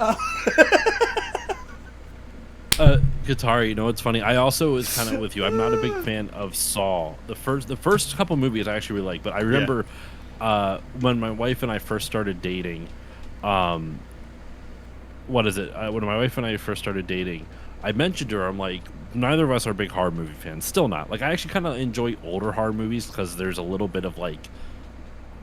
Guitar, you know, it's funny. I also was kind of with you. I'm not a big fan of Saw. The first couple movies I actually really like, but I remember when my wife and I first started dating. When my wife and I first started dating, I mentioned to her, I'm like, neither of us are big horror movie fans. Still not. Like, I actually kind of enjoy older horror movies because there's a little bit of like,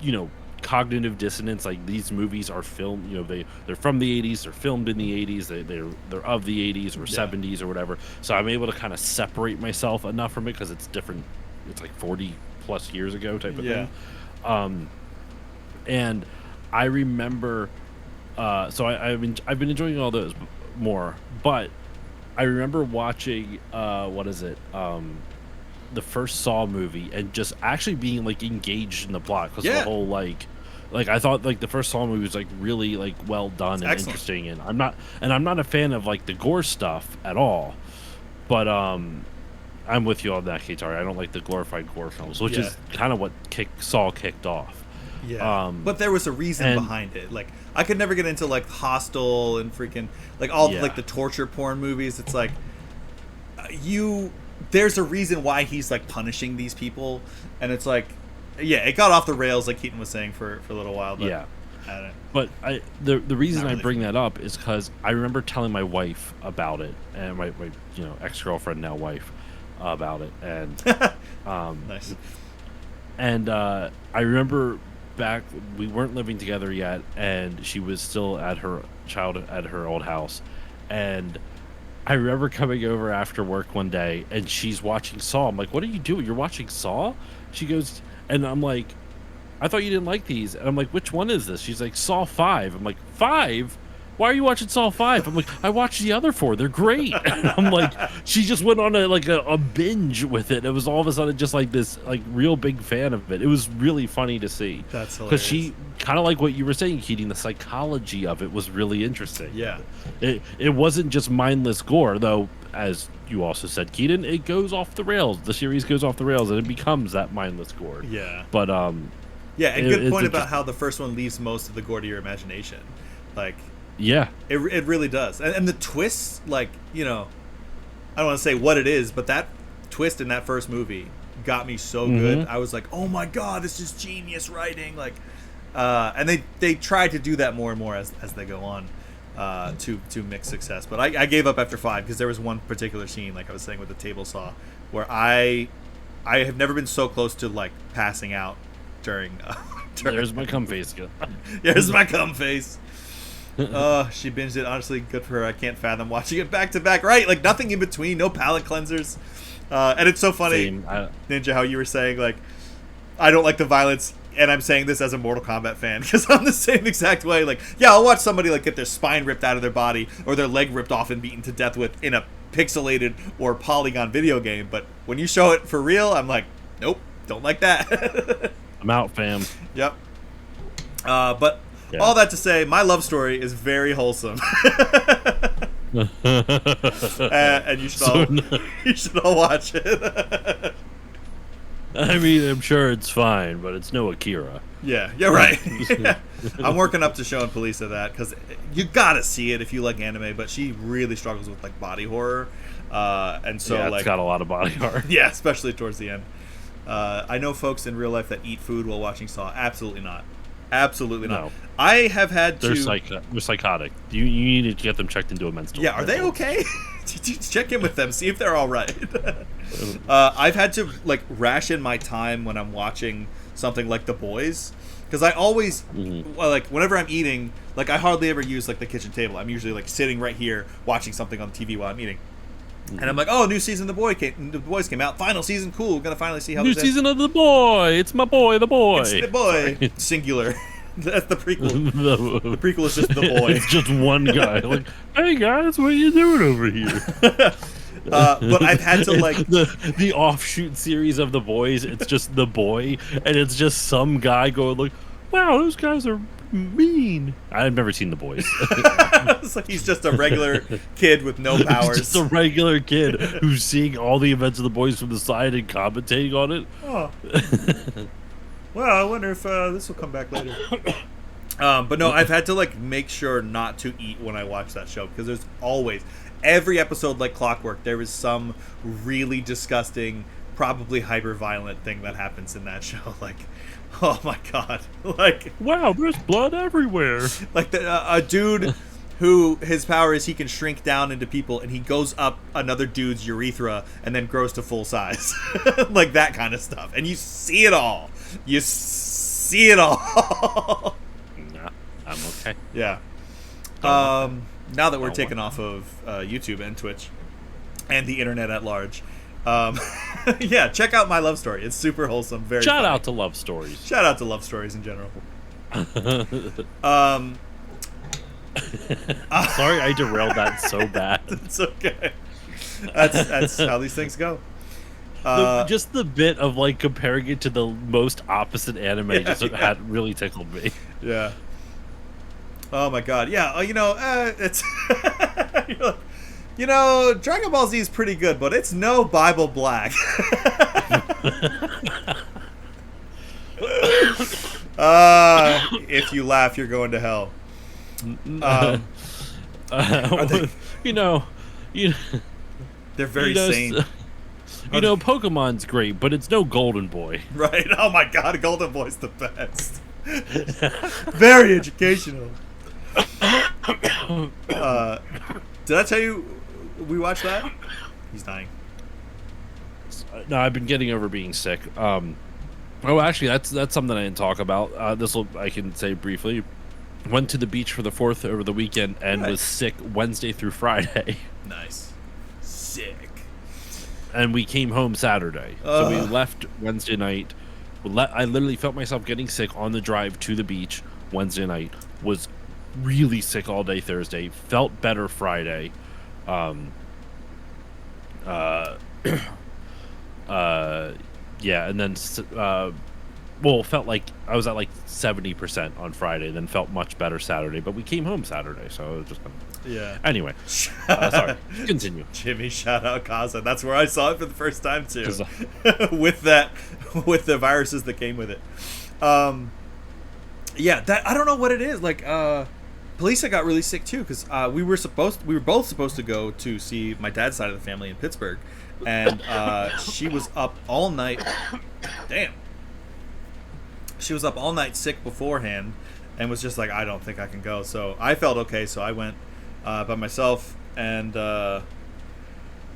you know, cognitive dissonance. Like, these movies are filmed, you know, they're from the 80s, they're filmed in the 80s, they're of the 80s or 70s or whatever, so I'm able to kind of separate myself enough from it because it's different. It's like 40 plus years ago type of thing. And I remember so I've been enjoying all those more, but I remember watching the first Saw movie and just actually being like engaged in the plot because the whole like I thought like the first Saw movie was like really like well done and interesting, and I'm not a fan of like the gore stuff at all, but I'm with you on that, K-Tar. I don't like the glorified gore films, which is kind of what Saw kicked off. But there was a reason behind it. Like, I could never get into like Hostel and freaking like all like the torture porn movies. It's like there's a reason why he's like punishing these people, and it's like, it got off the rails, like Keaton was saying, for a little while. But But the reason really I bring that up is because I remember telling my wife about it, and my ex-girlfriend, now wife, about it, and nice. And I remember back, we weren't living together yet, and she was still at her old house, and I remember coming over after work one day, and she's watching Saw. I'm like, "What are you doing? You're watching Saw?" She goes, and I'm like, "I thought you didn't like these." And I'm like, "Which one is this?" She's like, "Saw 5." I'm like, "5? Why are you watching Saw 5?" I'm like, "I watched the other 4. They're great." And I'm like, she just went on a binge with it. It was all of a sudden just like this like real big fan of it. It was really funny to see. That's hilarious. Because she kind of like what you were saying, Keating. The psychology of it was really interesting. Yeah. It wasn't just mindless gore, though. As you also said, Keaton, it goes off the rails. The series goes off the rails, and it becomes that mindless gore. Yeah. But yeah, and good point about how the first one leaves most of the gore to your imagination. Like, yeah, it really does. And the twists, like, I don't want to say what it is, but that twist in that first movie got me so good. I was like, oh my god, this is genius writing. Like, and they try to do that more and more as they go on, to mixed success. But I gave up after 5 because there was one particular scene, like I was saying with the table saw, where I have never been so close to like passing out during there's my cum face. Here's my cum face. She binged it. Honestly, good for her. I can't fathom watching it back to back. Right, like nothing in between, no palate cleansers. And it's so funny, Ninja, how you were saying like I don't like the violence, and I'm saying this as a Mortal Kombat fan because I'm the same exact way. Like, yeah, I'll watch somebody like get their spine ripped out of their body or their leg ripped off and beaten to death with in a pixelated or polygon video game, but when you show it for real, I'm like, nope, don't like that. I'm out, fam. Yep. But Yeah. all that to say, my love story is very wholesome. And you should all watch it. I mean, I'm sure it's fine, but it's no Akira. Yeah, right. I'm working up to showing Polisa that because you gotta see it if you like anime. But she really struggles with like body horror, and so Yeah, like it's got a lot of body horror. yeah, especially towards the end. I know folks in real life that eat food while watching Saw. Absolutely not. Absolutely not. No. I have had They're to. they're psychotic. You need to get them checked into a mental. Yeah, are they okay? Check in with them, see if they're all right. I've had to like ration my time when I'm watching something like The Boys, because I always well, like whenever I'm eating, like I hardly ever use like the kitchen table. I'm usually like sitting right here watching something on the TV while I'm eating. And I'm like, oh, new season of The Boys came out. Final season, cool. We're gonna finally see how New this ends. season of The Boy. It's my boy, the boy. It's the boy. Sorry. Singular. That's the prequel. The prequel is just the boy. It's just one guy. Like, hey guys, what are you doing over here? But I've had to like the offshoot series of The Boys. It's just the boy, and it's just some guy going like, "Wow, those guys are mean." I've never seen The Boys. it's like he's just a regular kid with no powers. Just a regular kid who's seeing all the events of The Boys from the side and commentating on it. Oh. Well, I wonder if this will come back later. But no, I've had to like make sure not to eat when I watch that show because there's always every episode like clockwork. There is some really disgusting, probably hyper violent thing that happens in that show. Like, oh my god, like Wow, there's blood everywhere. like a dude who his power is he can shrink down into people and he goes up another dude's urethra and then grows to full size. Like that kind of stuff. And you see it all. You see it all. Nah, I'm okay. Yeah. Don't Now that we're Don't taken off of YouTube and Twitch and the internet at large, yeah, check out my love story. It's super wholesome. Very Shout funny. out to Love Stories. Shout out to love stories in general. Sorry, I derailed that so bad. It's okay. That's how these things go. Just the bit of like comparing it to the most opposite anime had really tickled me. Yeah. Oh my god. Yeah. It's you're like, Dragon Ball Z is pretty good, but it's no Bible Black. If you laugh, you're going to hell. They, you know, they're very sane. Pokemon's great, but it's no Golden Boy. Right? Oh my god, Golden Boy's the best. Very educational. Did I tell you we watched that? He's dying. No, I've been getting over being sick. Oh, actually, that's something I didn't talk about. I can say briefly. Went to the beach for the 4th over the weekend and was sick Wednesday through Friday. Nice. Sick. And we came home Saturday. So we left Wednesday night. I literally felt myself getting sick on the drive to the beach Wednesday night. Was really sick all day Thursday. Felt better Friday. Yeah, and then felt like I was at like 70% on Friday, then felt much better Saturday, but we came home Saturday, so it was just Yeah. Anyway, sorry. Continue. Jimmy, shout out Kaza. That's where I saw it for the first time too. with the viruses that came with it. Yeah, that I don't know what it is. Like, Polisa got really sick too because we were both supposed to go to see my dad's side of the family in Pittsburgh, and she was up all night. Damn. She was up all night sick beforehand, and was just like, I don't think I can go. So I felt okay, so I went by myself, and saw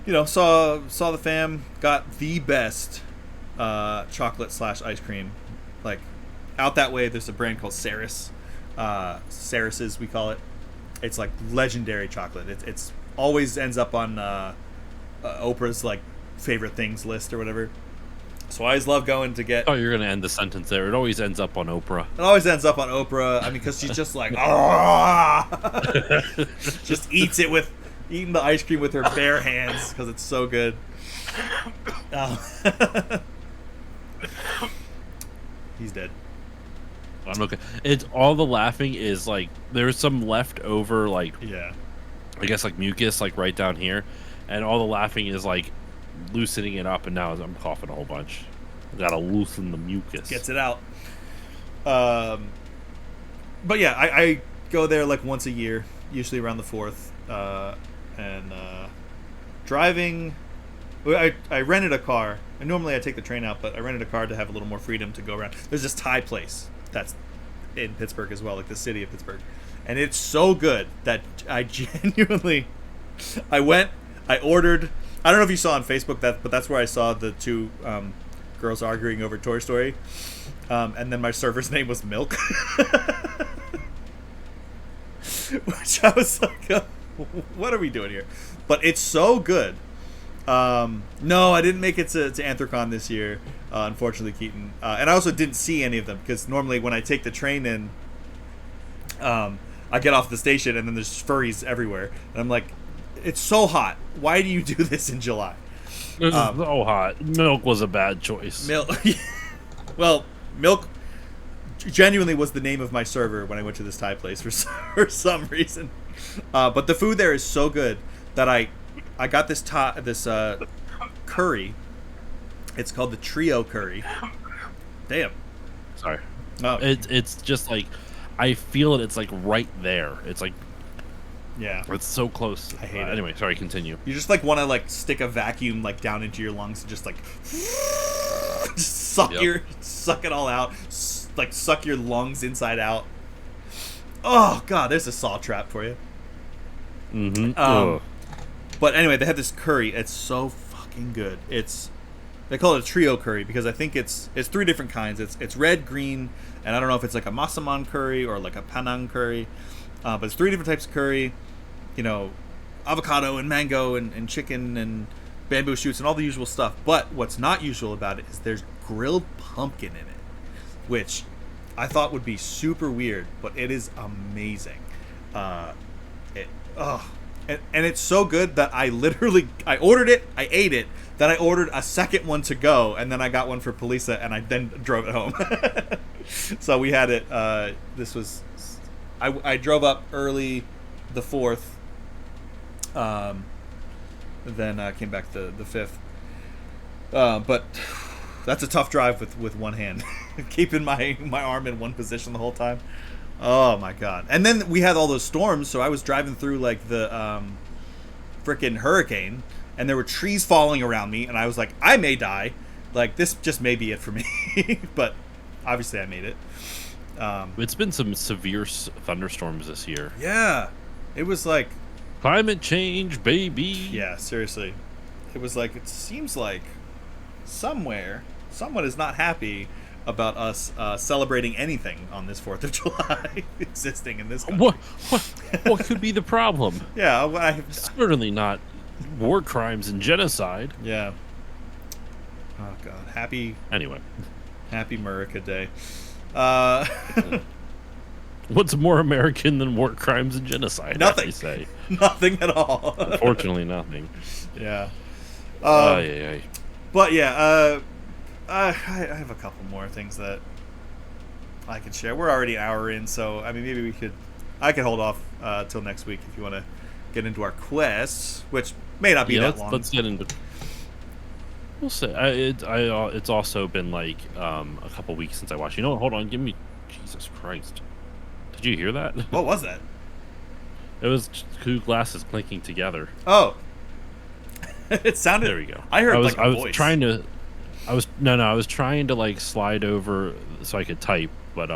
the fam. Got the best chocolate / ice cream, like out that way. There's a brand called Ceres. Ceres's, we call it. It's like legendary chocolate. It's always ends up on Oprah's like favorite things list or whatever. So I always love going to get. Oh, you're gonna end the sentence there. It always ends up on Oprah. It always ends up on Oprah. I mean, because she's just like, "Ah!" Just eating the ice cream with her bare hands because it's so good. Oh. He's dead. I'm okay. It's all the laughing is like there's some leftover like Yeah. I guess like mucus like right down here, and all the laughing is like loosening it up, and now I'm coughing a whole bunch. Gotta loosen the mucus. Gets it out. But yeah, I go there like once a year, usually around the 4th, and driving. I rented a car, and normally I take the train out, but I rented a car to have a little more freedom to go around. There's this Thai place that's in Pittsburgh as well, like the city of Pittsburgh, and it's so good that I genuinely, I ordered. I don't know if you saw on Facebook but that's where I saw the two girls arguing over Toy Story, and then my server's name was Milk, which I was like, what are we doing here? But it's so good. No, I didn't make it to Anthrocon this year, unfortunately, Keaton. And I also didn't see any of them because normally when I take the train in, I get off the station and then there's furries everywhere, and I'm like, it's so hot. Why do you do this in July? This is so hot. Milk was a bad choice. Well, Milk genuinely was the name of my server when I went to this Thai place for some reason. But the food there is so good that I got this curry. It's called the Trio Curry. Damn. Sorry. Oh. It's just like I feel it. It's like right there. It's like Yeah. it's so close. I hate it. Anyway, sorry. Continue. You just like want to like stick a vacuum like down into your lungs and just like just suck it all out. Like suck your lungs inside out. Oh god, there's a saw trap for you. Mm-hmm. But anyway, they have this curry. It's so fucking good. They call it a trio curry because I think it's 3 different kinds. It's red, green, and I don't know if it's like a Masaman curry or like a Panang curry. But it's 3 different types of curry. You know, avocado and mango and chicken and bamboo shoots and all the usual stuff. But what's not usual about it is there's grilled pumpkin in it, which I thought would be super weird, but it is amazing. And it's so good that I ordered it, I ate it, then I ordered a second one to go, and then I got one for Polisa, and I then drove it home. So we had it. I drove up early the 4th, then came back the 5th. But that's a tough drive with one hand, keeping my arm in one position the whole time. Oh my god! And then we had all those storms, so I was driving through like the frickin' hurricane, and there were trees falling around me, and I was like, I may die. Like this just may be it for me, but obviously I made it. It's been some severe thunderstorms this year. Yeah, it was like climate change, baby. Yeah, seriously, it was like it seems like somewhere someone is not happy about us celebrating anything on this 4th of July existing in this country. What could be the problem? Yeah, certainly not war crimes and genocide. Yeah. Oh god, happy America Day. What's more American than war crimes and genocide? Nothing. I say. Nothing at all. Unfortunately, nothing. Yeah. But yeah, I have a couple more things that I can share. We're already an hour in, so I mean, maybe I could hold off till next week if you want to get into our quests, which may not be that long. Let's get into. We'll see. It's also been like a couple weeks since I watched. You know what? Hold on. Give me. Jesus Christ! Did you hear that? What was that? It was 2 glasses clinking together. Oh. It sounded. There we go. I heard like a voice. I was trying to like slide over so I could type, but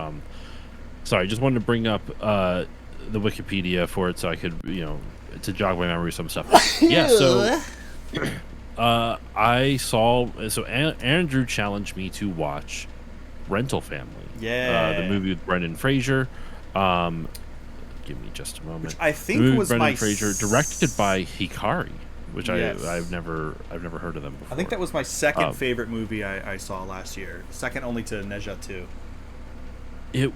sorry, just wanted to bring up the Wikipedia for it so I could, to jog my memory some stuff. Yeah, so I saw Andrew challenged me to watch Rental Family. Yeah. The movie with Brendan Fraser. Give me just a moment. Which I think was Brendan my Fraser, directed by Hikari. which Yes. I've never heard of them before. I think that was my second Um, favorite movie I saw last year. Second only to Neja 2. It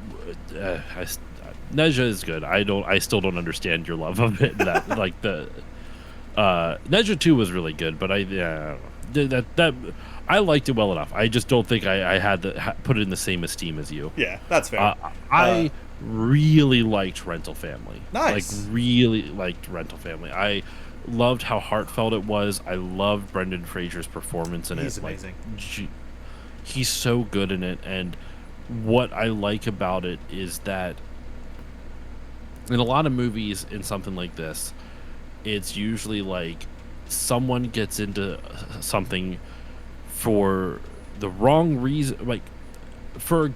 Neja is good. I still don't understand your love of it. That like the Neja 2 was really good, but I don't know. That I liked it well enough. I just don't think I had put it in the same esteem as you. Yeah, that's fair. I really liked Rental Family. Nice. Like really liked Rental Family. I loved how heartfelt it was. I loved Brendan Fraser's performance in He's it. amazing. He's so good in it, and what I like about it is that in a lot of movies in something like this, it's usually like someone gets into something for the wrong reason, like for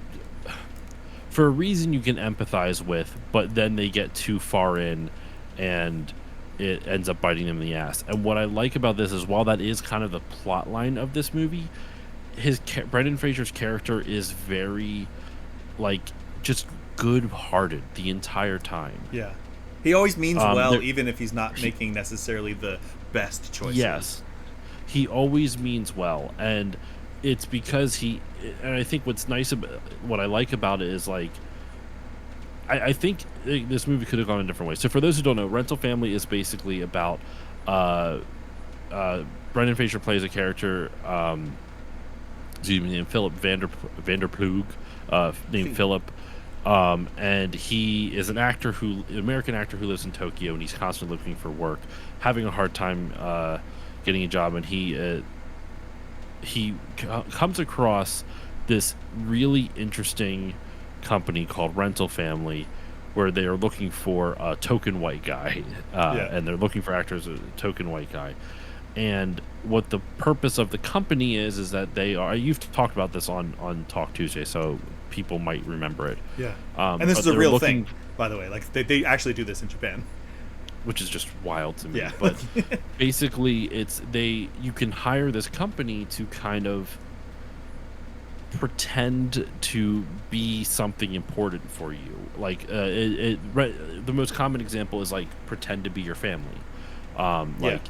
a reason you can empathize with, but then they get too far in and it ends up biting them in the ass. And what I like about this is, while that is kind of the plot line of this movie, Brendan Fraser's character is very like just good-hearted the entire time. Yeah. He always means well, there- even if he's not making necessarily the best choices. Yes, he always means well, and it's because and I think what's nice about what I like about it is like I think this movie could have gone in different ways. So for those who don't know, Rental Family is basically about Brendan Fraser plays a character named Philip Vanderplug, named Philip. And he is an American actor who lives in Tokyo, and he's constantly looking for work, having a hard time getting a job. And he comes across this really interesting company called Rental Family, where they are looking for a token white guy, and they're looking for actors a token white guy. And what the purpose of the company is that they are. You've talked about this on Talk Tuesday, so people might remember it. Yeah. And this but is a they're real looking- thing, by the way. Like they actually do this in Japan. which is just wild to me. Yeah. But basically, you can hire this company to kind of pretend to be something important for you. Like the most common example is like pretend to be your family.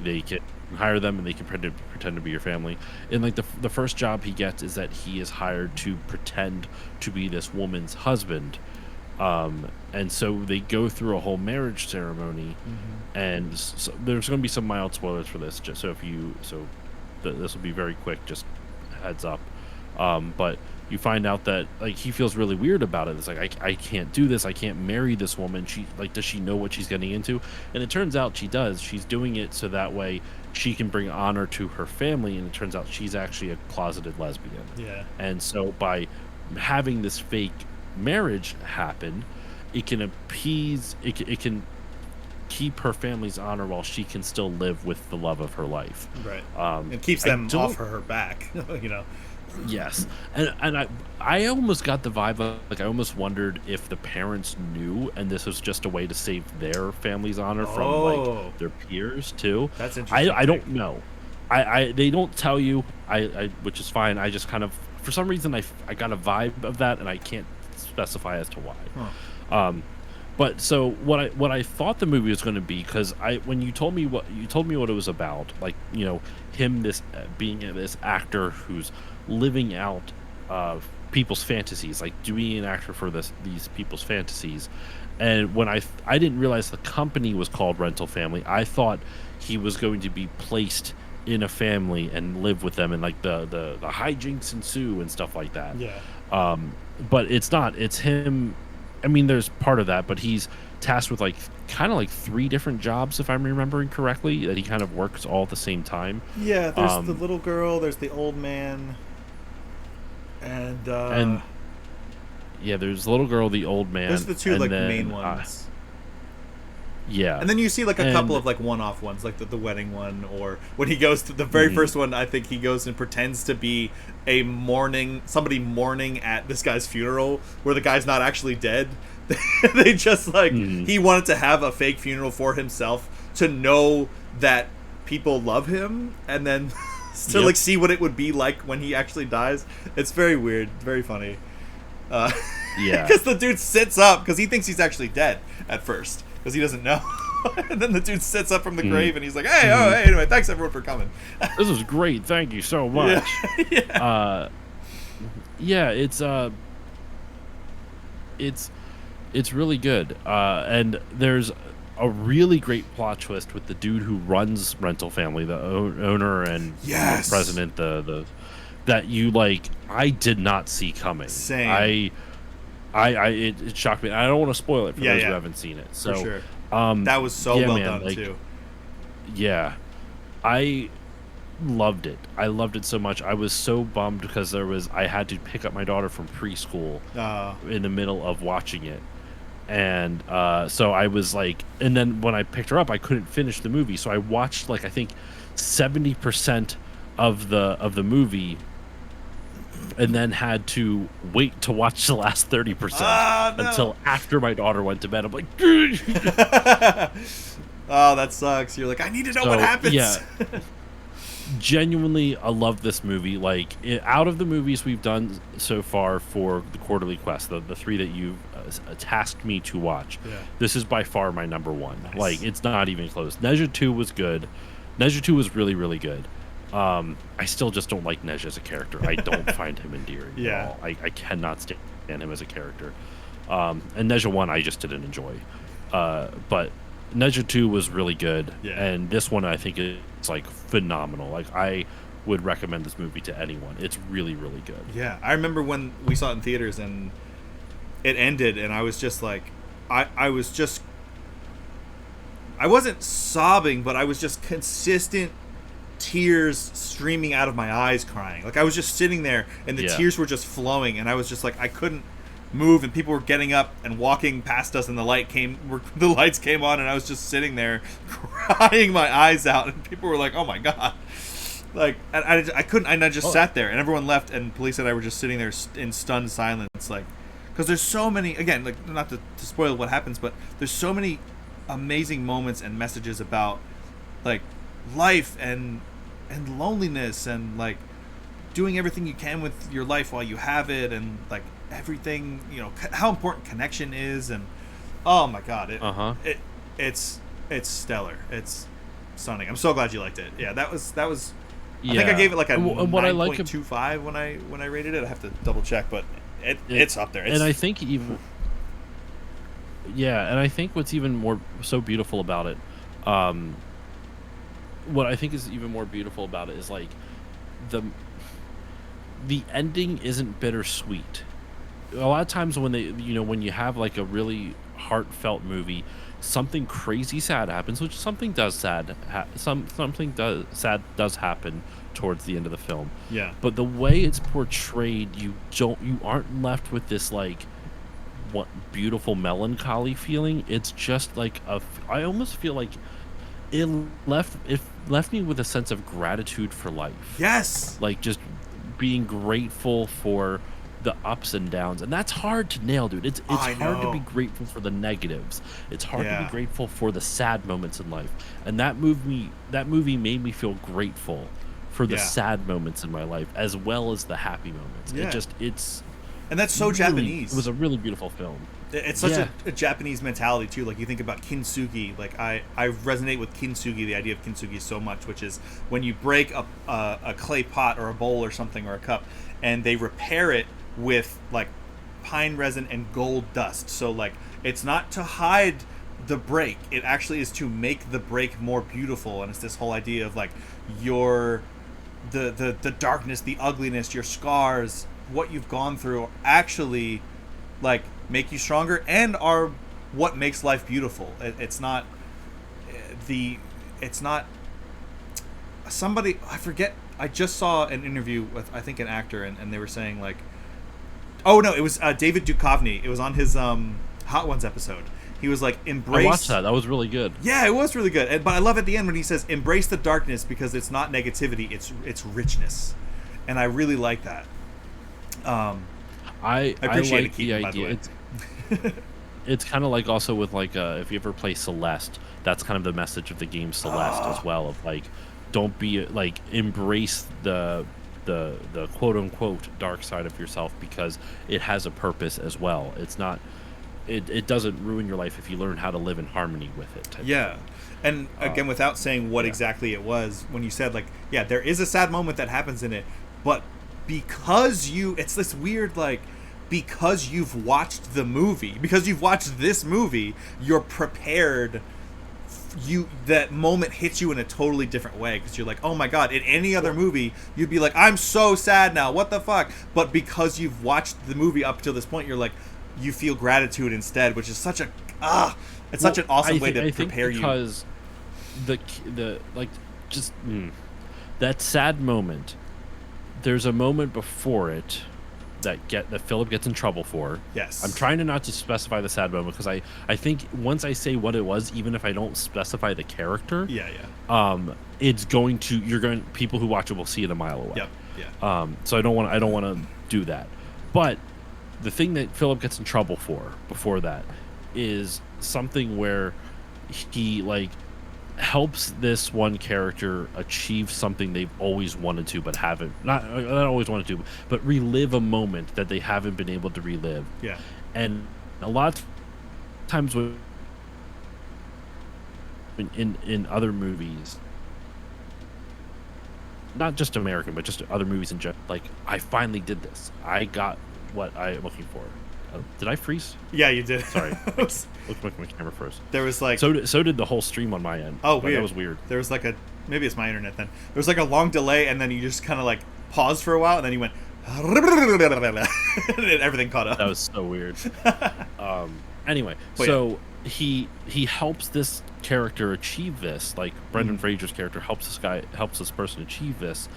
They can hire them and they can pretend to be your family. And like the first job he gets is that he is hired to pretend to be this woman's husband. And so they go through a whole marriage ceremony, and so there's going to be some mild spoilers for this. Just this will be very quick. Just heads up. But you find out that like he feels really weird about it. It's like I can't do this. I can't marry this woman. Does she know what she's getting into? And it turns out she does. She's doing it so that way she can bring honor to her family. And it turns out she's actually a closeted lesbian. Yeah. And so by having this fake marriage happen, it can appease. It can keep her family's honor while she can still live with the love of her life. Right. It keeps them off her back. You know. Yes, and I almost got the vibe of, like, I almost wondered if the parents knew, and this was just a way to save their family's honor from like their peers too. That's interesting. I don't know. They don't tell you. Which is fine. I just kind of, for some reason, I got a vibe of that, and I can't specify as to why. But so what I thought the movie was going to be, because when you told me what it was about, like, you know, him being this actor who's living out people's fantasies, like being an actor for these people's fantasies. And when I didn't realize the company was called Rental Family, I thought he was going to be placed in a family and live with them, and like the hijinks ensue and stuff like that. Yeah. But it's not. It's him. I mean, there's part of that, but he's tasked with like kind of like 3 different jobs, if I'm remembering correctly, that he kind of works all at the same time. Yeah, there's the little girl, there's the old man, and yeah, there's the little girl, the old man. there's the 2 like then, main ones. Yeah, And then you see like a couple of like one-off ones, like the wedding one, or when he goes to the very first one, I think he goes and pretends to be somebody mourning at this guy's funeral, where the guy's not actually dead. They just like he wanted to have a fake funeral for himself to know that people love him, and then to like see what it would be like when he actually dies. It's very weird, very funny. Yeah, because the dude sits up because he thinks he's actually dead at first, because he doesn't know. And then the dude sits up from the grave and he's like, hey, hey, anyway, thanks everyone for coming. This is great. Thank you so much. Yeah. Yeah, it's really good. And there's a really great plot twist with the dude who runs Rental Family, the owner and Yes. the president, the that you like. I did not see coming. Same. It shocked me. I don't want to spoil it for Yeah, those who yeah. haven't seen it. So, For sure. That was so yeah, well man, done like, too. yeah, I loved it. I loved it so much. I was so bummed because I had to pick up my daughter from preschool in the middle of watching it. And so I was like, and then when I picked her up, I couldn't finish the movie. So I watched like I think 70% of the movie, and then had to wait to watch the last 30% No. until after my daughter went to bed. I'm like, oh, that sucks. You're like, I need to know what happens. Yeah. Genuinely, I love this movie. Like, out of the movies we've done so far for the Quarterly Quest, the three that you've tasked me to watch, this is by far my number one. Nice. Like, it's not even close. Neja 2 was good. Neja 2 was really, really good. I still just don't like Nej as a character. I don't find him endearing at all. I cannot stand him as a character. And Neja 1 I just didn't enjoy. But Neja 2 was really good. Yeah. And this one I think is like phenomenal. Like, I would recommend this movie to anyone. It's really, really good. Yeah, I remember when we saw it in theaters and it ended, and I was just like, I wasn't sobbing, but I was just consistent tears streaming out of my eyes, crying. Like, I was just sitting there, and the tears were just flowing, and I was just like, I couldn't move, and people were getting up and walking past us, and the lights came on, and I was just sitting there crying my eyes out, and people were like, oh my god. Like, I couldn't, and I just sat there, and everyone left, and Police and I were just sitting there in stunned silence, like, because there's so many, again, like, not to spoil what happens, but there's so many amazing moments and messages about, like, life and loneliness, and, like, doing everything you can with your life while you have it, and, like, everything, you know, how important connection is, and oh my god, it's stellar. It's stunning. I'm so glad you liked it. Yeah, that was I think I gave it like a 9.25 when I rated it. I have to double check, but it's up there. And I think even and I think what's even more so beautiful about it, what I think is even more beautiful about it is like the ending isn't bittersweet. A lot of times when when you have like a really heartfelt movie, something crazy sad happens, which something sad does happen towards the end of the film. Yeah. But the way it's portrayed, you aren't left with this like what beautiful melancholy feeling. It's just like I almost feel like it left me with a sense of gratitude for life. Yes. Like just being grateful for the ups and downs, and that's hard to nail, dude. It's hard to be grateful for the negatives. It's hard to be grateful for the sad moments in life. And that movie made me feel grateful for the sad moments in my life as well as the happy moments. Yeah. And that's so really, Japanese. It was a really beautiful film. It's such a Japanese mentality too. Like, you think about kintsugi. Like, I resonate with kintsugi, the idea of kintsugi, so much, which is when you break a clay pot or a bowl or something or a cup, and they repair it with like pine resin and gold dust. So like, it's not to hide the break, it actually is to make the break more beautiful. And it's this whole idea of like the darkness, the ugliness, your scars, what you've gone through actually like make you stronger and are what makes life beautiful. It's not somebody, I forget, I just saw an interview with I think an actor, and they were saying like, oh no, it was David Duchovny. It was on his Hot Ones episode. He was like, embrace. I watched that. That was really good. Yeah, it was really good. But I love at the end when he says, embrace the darkness because it's not negativity, it's richness. And I really like that. I appreciate like the idea. It's kind of like also with like if you ever play Celeste, that's kind of the message of the game Celeste as well. Of like, don't be like, embrace the quote unquote dark side of yourself because it has a purpose as well. It's not it doesn't ruin your life if you learn how to live in harmony with it. Yeah. And again, without saying what exactly it was, when you said, like, yeah, there is a sad moment that happens in it, but because it's this weird, like, because you've watched the movie, because you've watched this movie, you're prepared. That moment hits you in a totally different way, because you're like, oh my god, in any other movie you'd be like, I'm so sad now, what the fuck, but because you've watched the movie up till this point, you're like, you feel gratitude instead, which is such a it's such an awesome way to prepare you, because the like just that sad moment, there's a moment before it that Philip gets in trouble for. Yes. I'm trying to not to specify the sad moment, because I think once I say what it was, even if I don't specify the character, it's going to people who watch it will see it a mile away. Yep. Yeah. So I don't want to do that. But the thing that Philip gets in trouble for before that is something where he, like, helps this one character achieve something they've always wanted to, but haven't, not always wanted to, but relive a moment that they haven't been able to relive. Yeah. And a lot of times in other movies, not just American, but just other movies in general, like, I finally did this. I got what I'm looking for. Did I freeze? Yeah, you did. Sorry. Looked like my camera froze. There was like... So did the whole stream on my end. Oh, weird. That was weird. There was like maybe it's my internet then. There was like a long delay, and then you just kind of like paused for a while, and then you went... and everything caught up. That was so weird. Anyway, so he helps this character achieve this. Like, Brendan Fraser's character helps this person achieve this.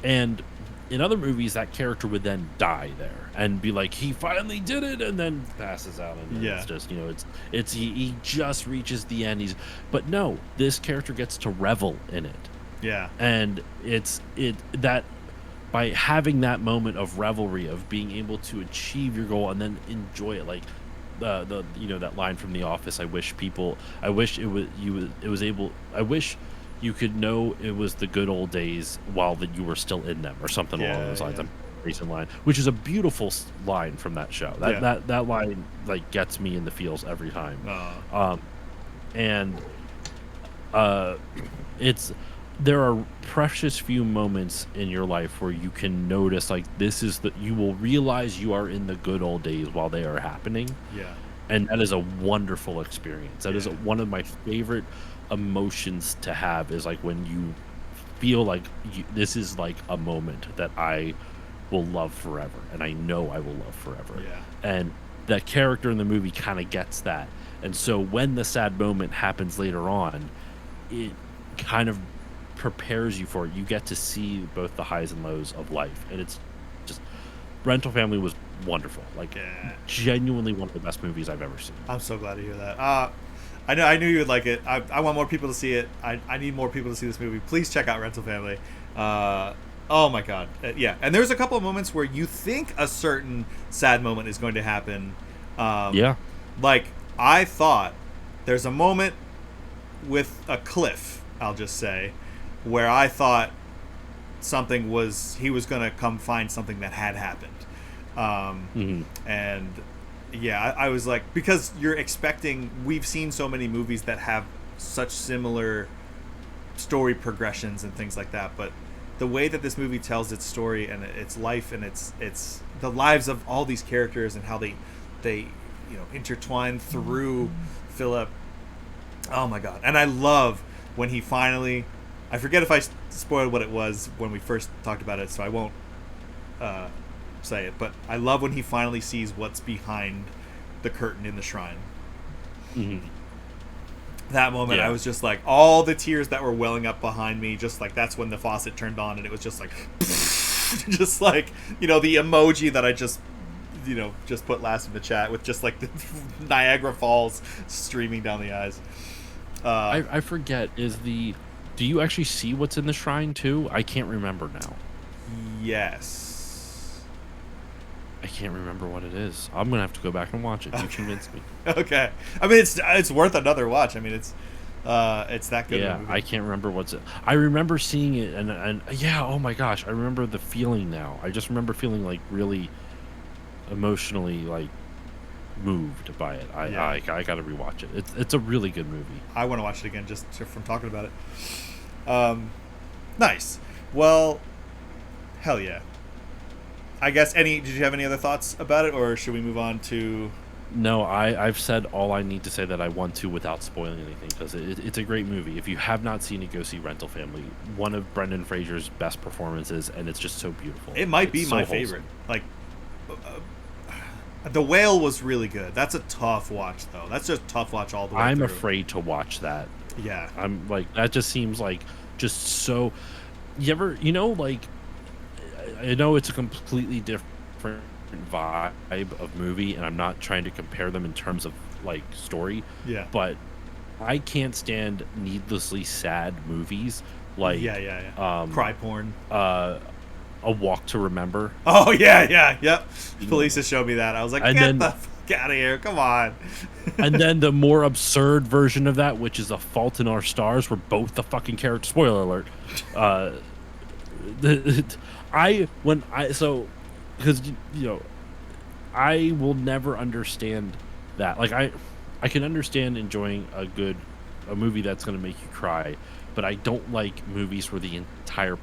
And in other movies, that character would then die there and be like, he finally did it, and then passes out. And it's just, he just reaches the end. But no, this character gets to revel in it. Yeah. And that by having that moment of revelry, of being able to achieve your goal and then enjoy it, like that line from The Office, I wish you could know it was the good old days while that you were still in them, or something along those lines. Recent line, which is a beautiful line from that show. That line, like, gets me in the feels every time. There are precious few moments in your life where you can notice, like, you will realize you are in the good old days while they are happening. Yeah. And that is a wonderful experience. That is one of my favorite emotions to have, is like when you feel like this is like a moment that I will love forever, and I know I will love forever. And that character in the movie kind of gets that, and so when the sad moment happens later on, it kind of prepares you for it. You get to see both the highs and lows of life, and it's just, Rental Family was wonderful, like, genuinely one of the best movies I've ever seen. I'm so glad to hear that. I knew you would like it. I want more people to see it. I need more people to see this movie. Please check out Rental Family. Oh my god. Yeah. And there's a couple of moments where you think a certain sad moment is going to happen. Like, I thought there's a moment with a cliff, I'll just say, where I thought he was going to come find something that had happened. And yeah, I was like, because we've seen so many movies that have such similar story progressions and things like that, but the way that this movie tells its story and its life and it's the lives of all these characters and how they intertwine through Philip. Oh my god. And I love when he finally, I forget if I spoiled what it was when we first talked about it, so I won't say it, but I love when he finally sees what's behind the curtain in the shrine. That moment, I was just like, all the tears that were welling up behind me, just like, that's when the faucet turned on, and it was just like just like, the emoji that I just put last in the chat, with just like the Niagara Falls streaming down the eyes. I forget, do you actually see what's in the shrine too? I can't remember now. Yes. I can't remember what it is. I'm gonna have to go back and watch it. You convinced me. Okay. I mean, it's worth another watch. I mean, it's that good. Yeah, I can't remember what's it. I remember seeing it, and yeah. Oh my gosh, I remember the feeling now. I just remember feeling like really emotionally, like, moved by it. Yeah. I gotta rewatch it. It's a really good movie. I want to watch it again just from talking about it. Nice. Well, hell yeah. I guess did you have any other thoughts about it, or should we move on to? No, I've said all I need to say that I want to without spoiling anything, because it's a great movie. If you have not seen it, go see Rental Family. One of Brendan Fraser's best performances, and it's just so beautiful. It might be It's my so wholesome. favorite. Like, The Whale was really good. That's a tough watch, though. That's just a tough watch all the way I'm through. afraid to watch that. Yeah. I'm like, that just seems like just so. You ever, like, I know it's a completely different vibe of movie, and I'm not trying to compare them in terms of like story, Yeah. but I can't stand needlessly sad movies like Yeah. Cry porn. A Walk to Remember. Oh, yeah. Yep. Police has showed me that. I was like, And get then- the fuck out of here. Come on. And then the more absurd version of that, which is A Fault in Our Stars, where both the fucking characters, spoiler alert, because I will never understand that. Like, I can understand enjoying a movie that's going to make you cry, but I don't like movies where the entire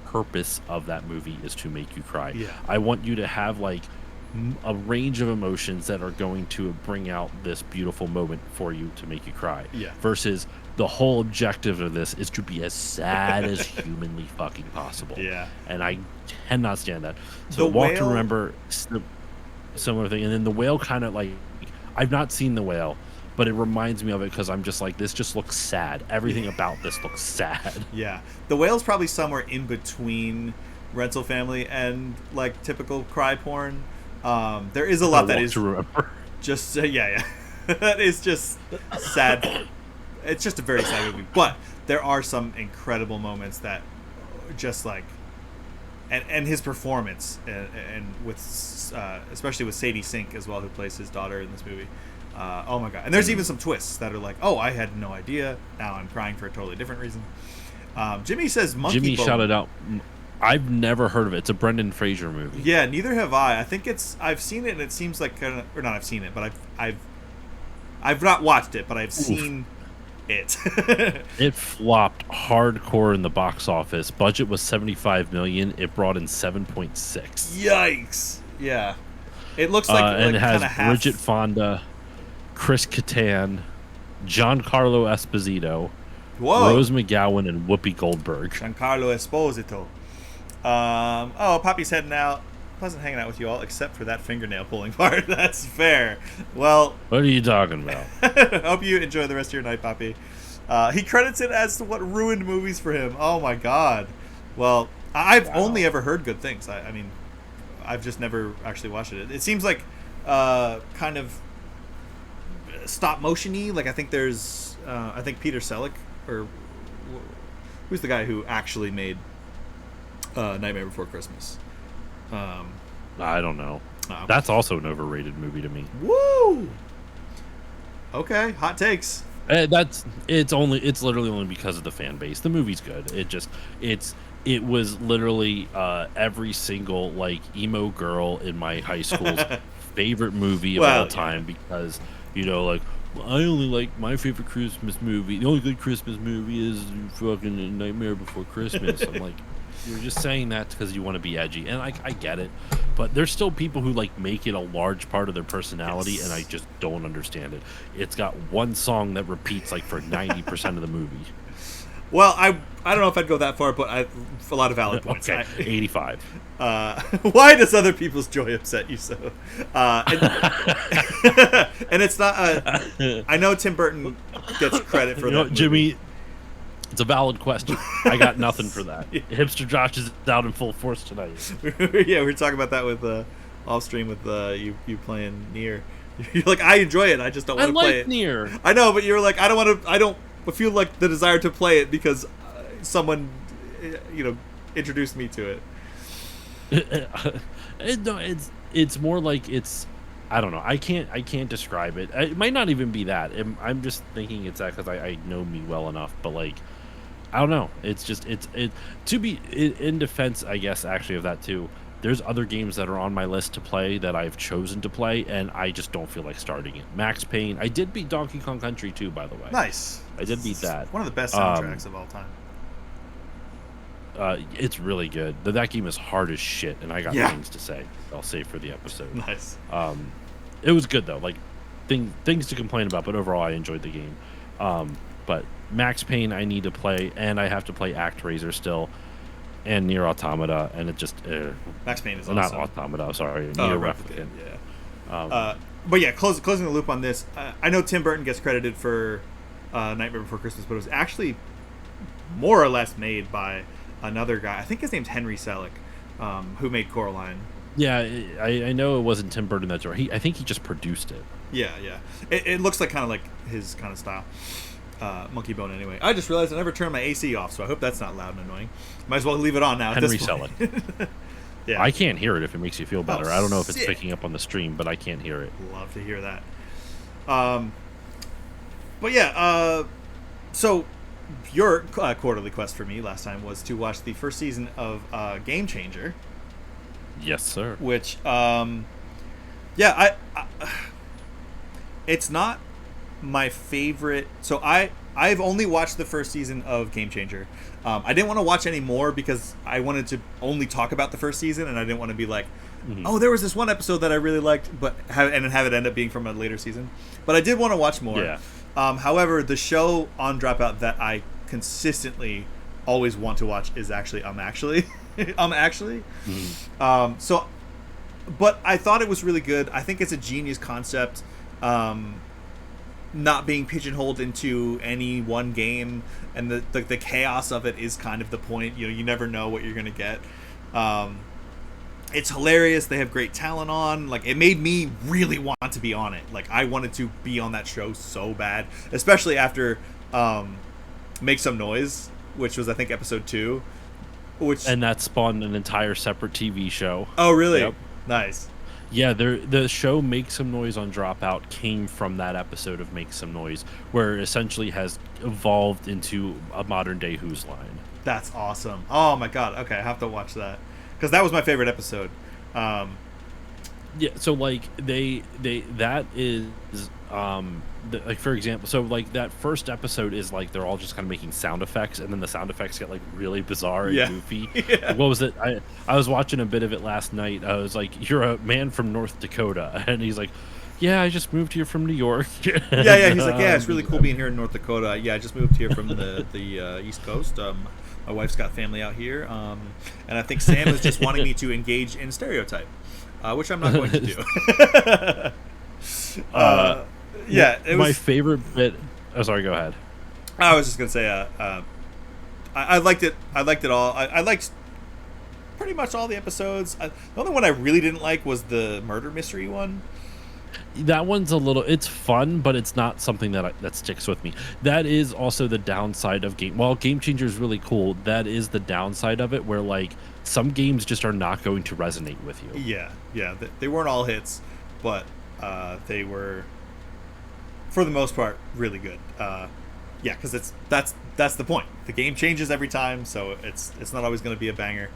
purpose of that movie is to make you cry. Yeah. I want you to have like a range of emotions that are going to bring out this beautiful moment for you to make you cry. Yeah. Versus the whole objective of this is to be as sad as humanly fucking possible. Yeah. And I cannot stand that. So The Walk to Whale- Remember, similar thing. And then The Whale kind of like, I've not seen The Whale, but it reminds me of it because I'm just like, this just looks sad. Everything about this looks sad. Yeah. The Whale's probably somewhere in between Rental Family and like typical cry porn. There is a lot that Walk is to Remember. just yeah. That is just sad. It's just a very sad movie, but there are some incredible moments that just like, and his performance and with especially with Sadie Sink as well, who plays his daughter in this movie. Oh my god! And there's even some twists that are like, oh, I had no idea. Now I'm crying for a totally different reason. Jimmy says Monkey Jimmy Bone. shouted out. I've never heard of it. It's a Brendan Fraser movie. Yeah, neither have I. I think I've seen it, and it seems like kind of, or not. I've seen it, but I've not watched it, but I've seen it. It flopped hardcore in the box office. Budget was $75 million. It brought in 7.6. Yikes! Yeah, it looks like And it has kinda half. Bridget Fonda, Chris Kattan, Giancarlo Esposito, Whoa, Rose McGowan, and Whoopi Goldberg. Giancarlo Esposito. Oh, Poppy's heading out. Pleasant hanging out with you all, except for that fingernail pulling part. That's fair. Well, What are you talking about? hope you enjoy the rest of your night, Poppy. He credits it as what ruined movies for him. Oh my god. Well, I've only ever heard good things. I mean, I've just never actually watched it. It seems like kind of stop motion-y. Like I think there's, I think Peter Selleck, or who's the guy who actually made Nightmare Before Christmas? I don't know. Oh. That's also an overrated movie to me. Woo! Okay, hot takes. It's literally only because of the fan base. The movie's good. It was literally every single like emo girl in my high school's favorite movie of Well, all time, because like, I only like my favorite Christmas movie. The only good Christmas movie is fucking Nightmare Before Christmas. I'm like, you're just saying that because you want to be edgy, and I get it, but there's still people who like make it a large part of their personality, Yes. and I just don't understand it. It's got one song that repeats like for 90% of the movie. Well, I don't know if I'd go that far, but a lot of valid points. Okay, 85. Why does other people's joy upset you so? And, and it's not. I know Tim Burton gets credit for You know that. what, Jimmy? It's a valid question. I got nothing for that. Hipster Josh is out in full force tonight. Yeah, we were talking about that with off stream with you playing Nier. You're like, I enjoy it. I just don't I want to play like it. Nier. I know, but you were like, I don't feel like the desire to play it because someone, introduced me to it. No, it's more like I don't know. I can't describe it. It might not even be that. I'm just thinking it's that because I know me well enough. But like, I don't know. It's just to be in defense, I guess, actually of that too. there's other games that are on my list to play that I've chosen to play, and I just don't feel like starting it. Max Payne. I did beat Donkey Kong Country 2, by the way. Nice. I did beat that. One of the best soundtracks of all time. It's really good. That game is hard as shit, and I got things to say. I'll save for the episode. Nice. It was good though. Like things to complain about, but overall I enjoyed the game. But Max Payne I need to play, and I have to play ActRaiser still, and Nier Automata, and it just Max Payne is not awesome. Automata. Sorry, Oh, Nier Replicant. Replicant. Yeah. But yeah, closing the loop on this. I know Tim Burton gets credited for Nightmare Before Christmas, but it was actually more or less made by another guy. I think his name's Henry Selick, who made Coraline. Yeah, I know it wasn't Tim Burton that directed. I think he just produced it. Yeah. It looks like kind of like his kind of style. Monkey Bone anyway. I just realized I never turned my AC off, so I hope that's not loud and annoying. Might as well leave it on now. Henry at this point. Selick. Yeah. I can't hear it if it makes you feel better. I don't know if it's sick. picking up on the stream, but I can't hear it. Love to hear that. But yeah, so your quarterly quest for me last time was to watch the first season of Game Changer. Yes, sir. Which, yeah, I it's not my favorite. So I've only watched the first season of Game Changer. I didn't want to watch any more because I wanted to only talk about the first season, and I didn't want to be like, oh, there was this one episode that I really liked, but have it end up being from a later season. But I did want to watch more. Yeah. However, the show on Dropout that I consistently always want to watch is actually Actually. So, but I thought it was really good. I think it's a genius concept. Not being pigeonholed into any one game, and the chaos of it is kind of the point. You know, you never know what you're gonna get. It's hilarious. They have great talent on. Like, it made me really want to be on it. Like, I wanted to be on that show so bad, especially after Make Some Noise, which was I think episode 2. And that spawned an entire separate TV show. Oh, really? Yep. Nice. Yeah, the show Make Some Noise on Dropout came from that episode of Make Some Noise, where it essentially has evolved into a modern day Who's Line. That's awesome. Oh my god. Okay, I have to watch that because that was my favorite episode. Yeah, so like that is like, for example, so like that first episode is like they're all just kind of making sound effects, and then the sound effects get like really bizarre and goofy. Yeah. Like, what was it? I was watching a bit of it last night. I was like, "You're a man from North Dakota," and he's like, "Yeah, I just moved here from New York." Yeah. He's like, "Yeah, it's really cool being here in North Dakota. Yeah, I just moved here from the East Coast. My wife's got family out here, and I think Sam is just wanting me to engage in stereotype, which I'm not going to do." Yeah, it was my favorite bit. Oh, sorry. Go ahead. I was just gonna say, I liked it. I liked it all. I liked pretty much all the episodes. The only one I really didn't like was the murder mystery one. That one's a little. It's fun, but it's not something that sticks with me. That is also the downside of game. While Game Changer is really cool, that is the downside of it, where like some games just are not going to resonate with you. Yeah. They weren't all hits, but they were, for the most part, really good. Yeah, because that's the point. The game changes every time, so it's not always going to be a banger.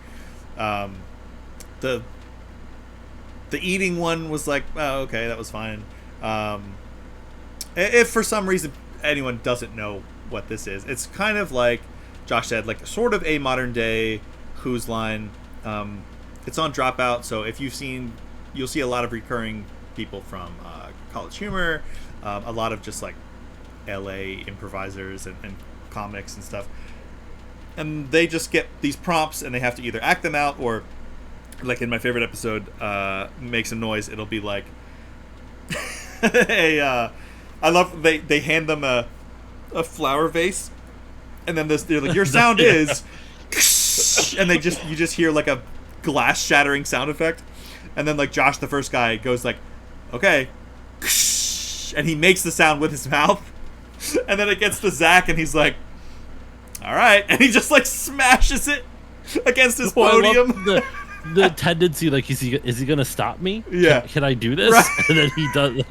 The eating one was like, oh, okay, that was fine. If for some reason anyone doesn't know what this is, it's kind of like Josh said, like sort of a modern day Who's Line. It's on Dropout, so if you'll see a lot of recurring people from College Humor, a lot of just like LA improvisers and comics and stuff, and they just get these prompts and they have to either act them out, or like in my favorite episode, Make Some Noise, it'll be like I love they hand them a flower vase, and then they're like, your sound is and you just hear like a glass shattering sound effect, and then like Josh, the first guy, goes like, okay, and he makes the sound with his mouth, and then it gets to Zach and he's like, all right, and he just like smashes it against his podium. The tendency, like, is he gonna stop me? Yeah. Can I do this? Right. And then he does.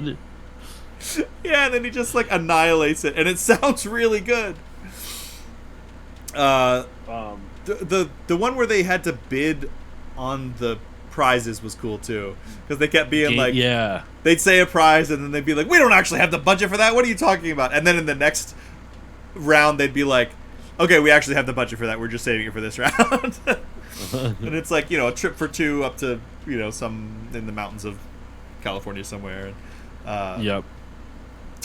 Yeah, and then he just like annihilates it, and it sounds really good. The one where they had to bid on the prizes was cool too, because they kept being like, yeah, they'd say a prize and then they'd be like, we don't actually have the budget for that. What are you talking about? And then in the next round, they'd be like, okay, we actually have the budget for that. We're just saving it for this round. And it's like, a trip for two up to, some in the mountains of California somewhere. Yep.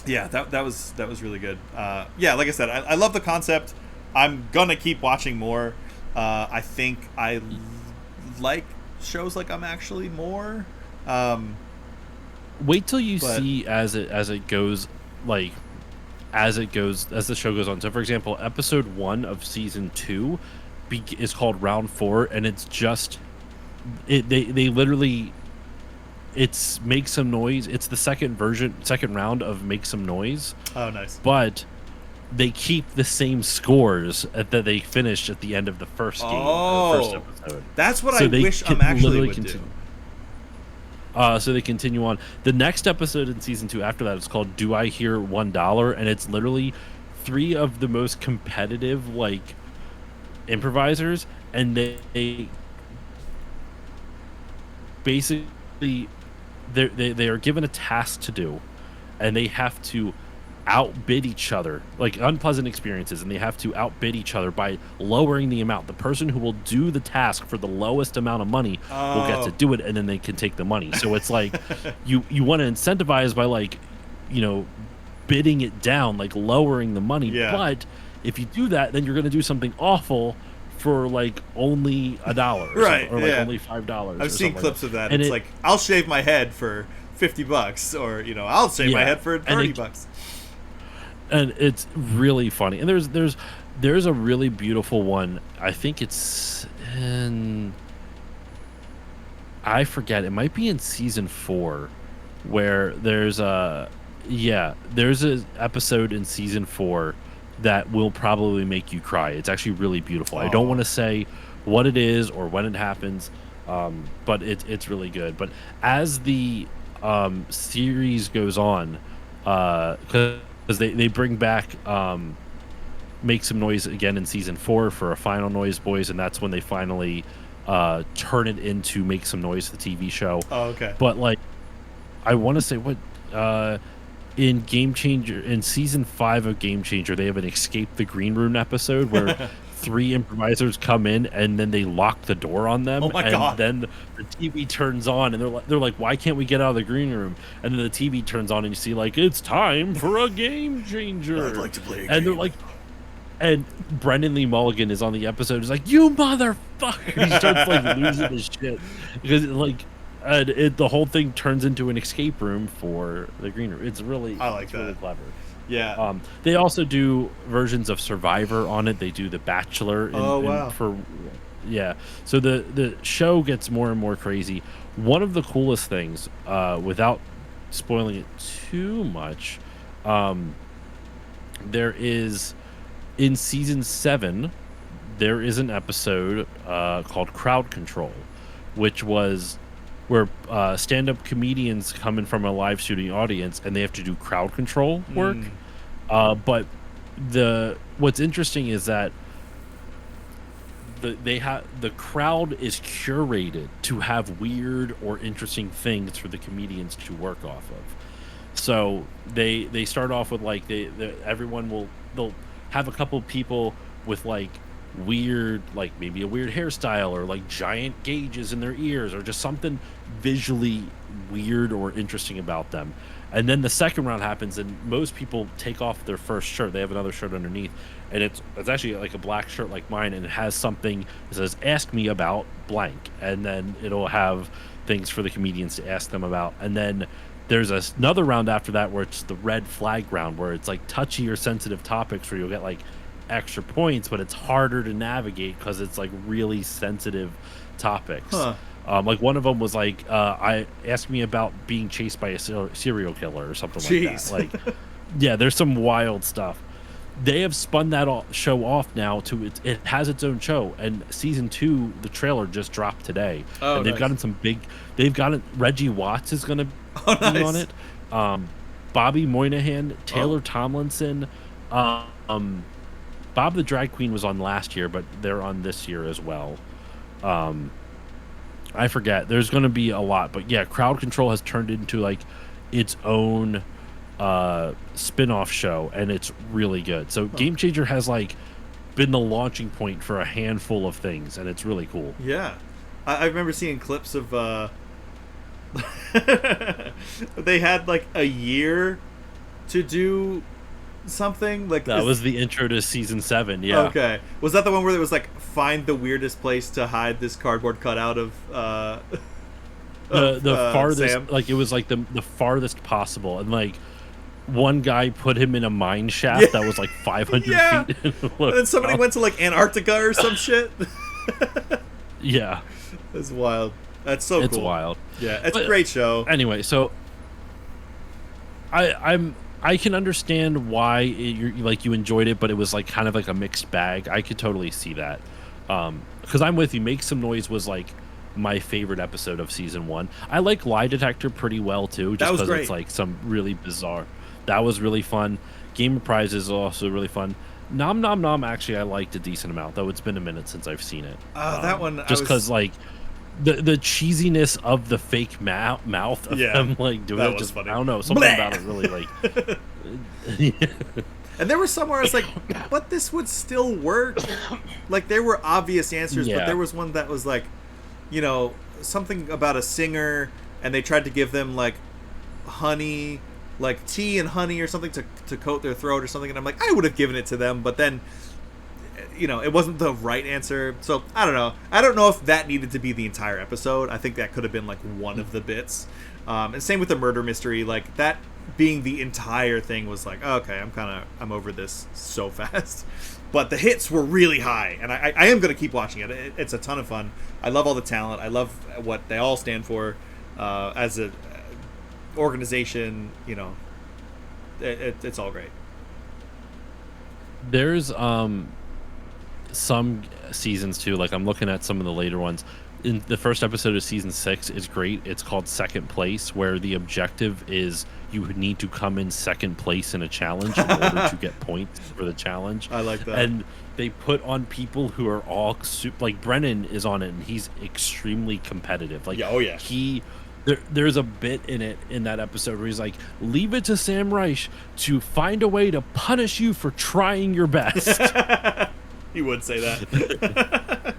Yeah, that was really good. Yeah, like I said, I love the concept. I'm gonna keep watching more. I think I like shows like I'm Actually more. Wait till you see as it goes, like as the show goes on. So, for example, episode 1 of season 2 is called Round 4, and it's just they literally. It's Make Some Noise. It's the second round of Make Some Noise. Oh, nice. But they keep the same scores that they finished at the end of the first game. First episode. That's what I wish I'm Actually would do. So they continue on. The next episode in season 2 after that is called Do I Hear $1? And it's literally 3 of the most competitive, improvisers. And they basically... They are given a task to do, and they have to outbid each other, like unpleasant experiences, and they have to outbid each other by lowering the amount. The person who will do the task for the lowest amount of money will get to do it, and then they can take the money. So it's like you want to incentivize by bidding it down, like lowering the money. Yeah. But if you do that, then you're going to do something awful for only $1, right? Or only $5. I've seen clips of that. And it's like, I'll shave my head for $50, or I'll shave my head for $30. And it's really funny. And there's a really beautiful one. I think it's in, I forget. It might be in season 4, where there's an episode in season 4 that will probably make you cry. It's actually really beautiful. I don't want to say what it is or when it happens, but it's really good. But as the series goes on, because they bring back Make Some Noise again in season 4 for a final Noise Boys, and that's when they finally turn it into Make Some Noise, the TV show. Oh, okay. But I want to say what in Game Changer, in season 5 of Game Changer, they have an Escape the Green Room episode where 3 improvisers come in and then they lock the door on them. Oh my and God. Then the TV turns on and they're like, why can't we get out of the green room? And then the TV turns on and you see it's time for a game changer. I'd like to play a game. And they're like, and Brendan Lee Mulligan is on the episode. He's like, you motherfucker! He starts losing his shit because the whole thing turns into an escape room for the green room. It's really, I like that. Really clever. Yeah. They also do versions of Survivor on it. They do The Bachelor. Wow. So the show gets more and more crazy. One of the coolest things, without spoiling it too much, there is in season 7, there is an episode called Crowd Control, which was where stand-up comedians come in from a live shooting audience and they have to do crowd control work. But what's interesting is that the crowd is curated to have weird or interesting things for the comedians to work off of. So they start off with they'll have a couple people with weird, maybe a weird hairstyle or giant gauges in their ears or just something visually weird or interesting about them. And then the second round happens and most people take off their first shirt. They have another shirt underneath, and it's actually a black shirt like mine, and it has something that says ask me about blank, and then it'll have things for the comedians to ask them about. And then there's another round after that where it's the red flag round, where it's touchy or sensitive topics where you'll get extra points, but it's harder to navigate because it's really sensitive topics. One of them was I asked me about being chased by a serial killer or something Jeez. like that. Yeah, there's some wild stuff. They have spun that show off now to it has its own show, and season 2, the trailer just dropped today. And they've gotten some big. They've gotten Reggie Watts is going to be on it. Bobby Moynihan, Taylor Tomlinson, Bob the Drag Queen was on last year, but they're on this year as well. I forget. There's going to be a lot, but yeah, Crowd Control has turned into like its own spin-off show, and it's really good. So Game Changer has like been the launching point for a handful of things, and it's really cool. Yeah, I remember seeing clips of they had like a year to do something like That was the intro to season 7. Yeah. Okay, was that the one where it was like find the weirdest place to hide this cardboard cutout of The farthest, Sam? like it was like the farthest possible, and like one guy put him in a mine shaft that was like 500 Yeah. feet. And then somebody went to like Antarctica or some shit. Yeah, That's wild. That's so it's cool. wild. Yeah, it's But a great show. Anyway, so I can understand why you enjoyed it, but it was like kind of like a mixed bag. I could totally see that. Because I'm with you. Make Some Noise was like my favorite episode of season 1. I like Lie Detector pretty well too, That just was because great. it's like some really bizarre. That was really fun. Game of Prizes is also really fun. Nom Nom Nom, actually, I liked a decent amount, though it's been a minute since I've seen it. That one, I just was- because like the cheesiness of the fake mouth of Yeah, them like doing that it, was just funny. I don't know, something Bleh! about it really like. And there was somewhere I was like, but this would still work. Like there were obvious answers, but Yeah. there was one that was like, you know, something about a singer, and they tried to give them like honey, like tea and honey or something to coat their throat or something. And I'm like, I would have given it to them, but then, you know, it wasn't the right answer. So I don't know. I don't know if that needed to be the entire episode. I think that could have been like one of the bits. And same with the murder mystery, like that being the entire thing was like, okay, I'm over this so fast. But the hits were really high, and I am going to keep watching it. It's a ton of fun. I love all the talent. I love what they all stand for as a organization. You know, it's all great. There's some seasons too, like I'm looking at some of the later ones. In the first episode of season 6 is great. It's called Second Place, where the objective is you need to come in second place in a challenge in order to get points for the challenge. I like that. And they put on people who are all like Brennan is on it, and he's extremely competitive. Like, Yeah, oh yeah. There's a bit in that episode where he's like, leave it to Sam Reich to find a way to punish you for trying your best. He would say that.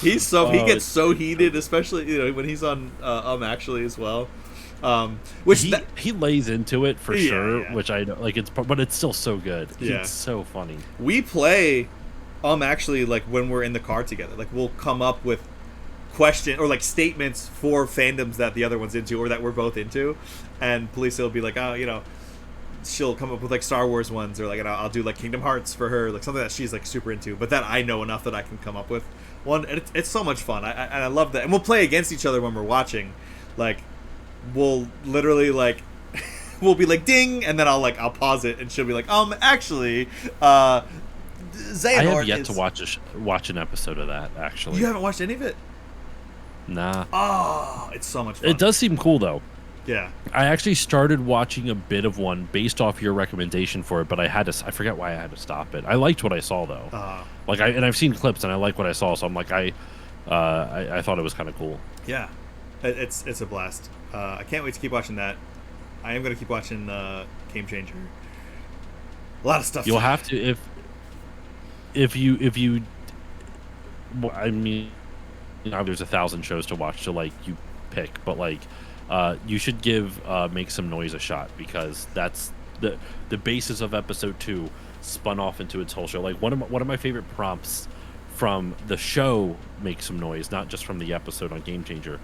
He gets so heated, especially when he's on actually as well. Which he lays into it for sure, yeah. which I know, like but it's still so good. Yeah. It's so funny. we play actually, like when we're in the car together, like we'll come up with question or like statements for fandoms that the other one's into or that we're both into, and Police will be like, oh, she'll come up with like Star Wars ones, or like, and I'll do like Kingdom Hearts for her, like something that she's like super into, but that I know enough that I can come up with one, and it's so much fun. I love that, and we'll play against each other when we're watching. Like we'll literally like we'll be like ding, and then I'll pause it, and she'll be like, actually, Xehanort I have yet is... to watch an episode of that, actually. You haven't watched any of it? Nah. Oh, it's so much fun. It does seem cool though. Yeah. I actually started watching a bit of one based off your recommendation for it, but I forget why I had to stop it. I liked what I saw though. I've seen clips and I like what I saw, so I'm like I thought it was kind of cool. Yeah. It's a blast. I can't wait to keep watching that. I am going to keep watching Game Changer. A lot of stuff. You'll have to if you well, I mean, there's 1,000 shows to watch, so like you pick, but like you should give Make Some Noise a shot, because that's the basis of episode 2 spun off into its whole show. Like one of my favorite prompts from the show Make Some Noise, not just from the episode on Game Changer.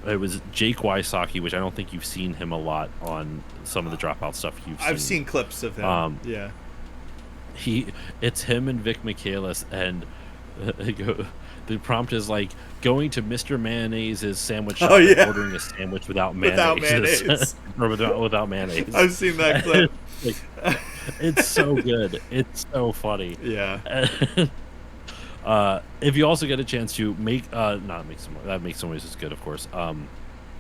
It was Jake Wysocki, which I don't think you've seen him a lot on some of the Dropout stuff you've seen. I've seen clips of him. Yeah. It's him and Vic Michaelis, and the prompt is like going to Mr. Mayonnaise's sandwich shop and ordering a sandwich without mayonnaise. Without mayonnaise. or without mayonnaise. I've seen that clip. Like, it's so good. It's so funny. Yeah. If you also get a chance to Make Some Noise is good, of course.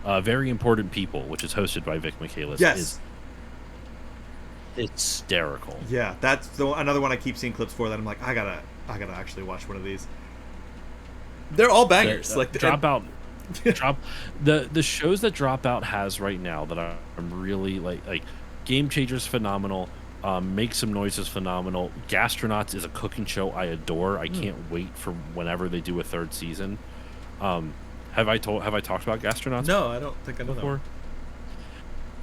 Very Important People, which is hosted by Vic Michaelis, Yes. is hysterical. Yeah, that's another one I keep seeing clips for that I'm like, I gotta actually watch one of these. They're all The bangers. Like Dropout, drop the shows that Dropout has right now that I'm really like Game Changers phenomenal. Make Some Noises phenomenal. Gastronauts is a cooking show I adore. I can't wait for whenever they do a third season. Um, have I talked about Gastronauts no, I don't think I know that before?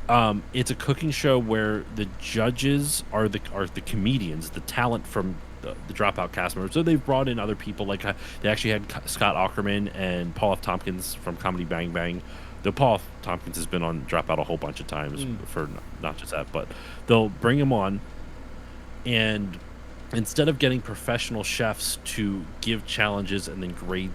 one. It's a cooking show where the judges are the comedians, the talent from the Dropout cast members. So they've brought in other people. Like they actually had Scott Aukerman and Paul F. Tompkins from Comedy Bang Bang. Though Paul F. Tompkins has been on Dropout a whole bunch of times for not just that, but they'll bring him on, and instead of getting professional chefs to give challenges and then grade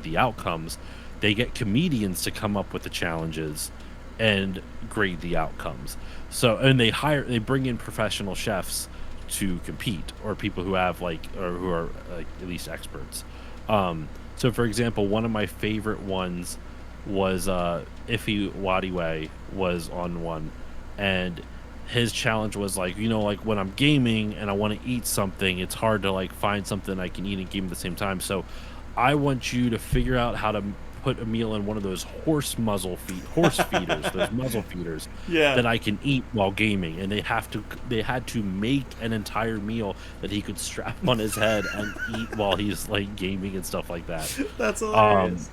the outcomes, they get comedians to come up with the challenges and grade the outcomes. So and they bring in professional chefs to compete, or people who have or who are like at least experts. So for example, one of my favorite ones was Iffy Wadiwe was on one, and his challenge was like when I'm gaming and I want to eat something, it's hard to like find something I can eat and game at the same time. So I want you to figure out how to put a meal in one of those horse feeders, those muzzle feeders Yeah. that I can eat while gaming. And they had to make an entire meal that he could strap on his head and eat while he's like gaming and stuff like that. That's hilarious.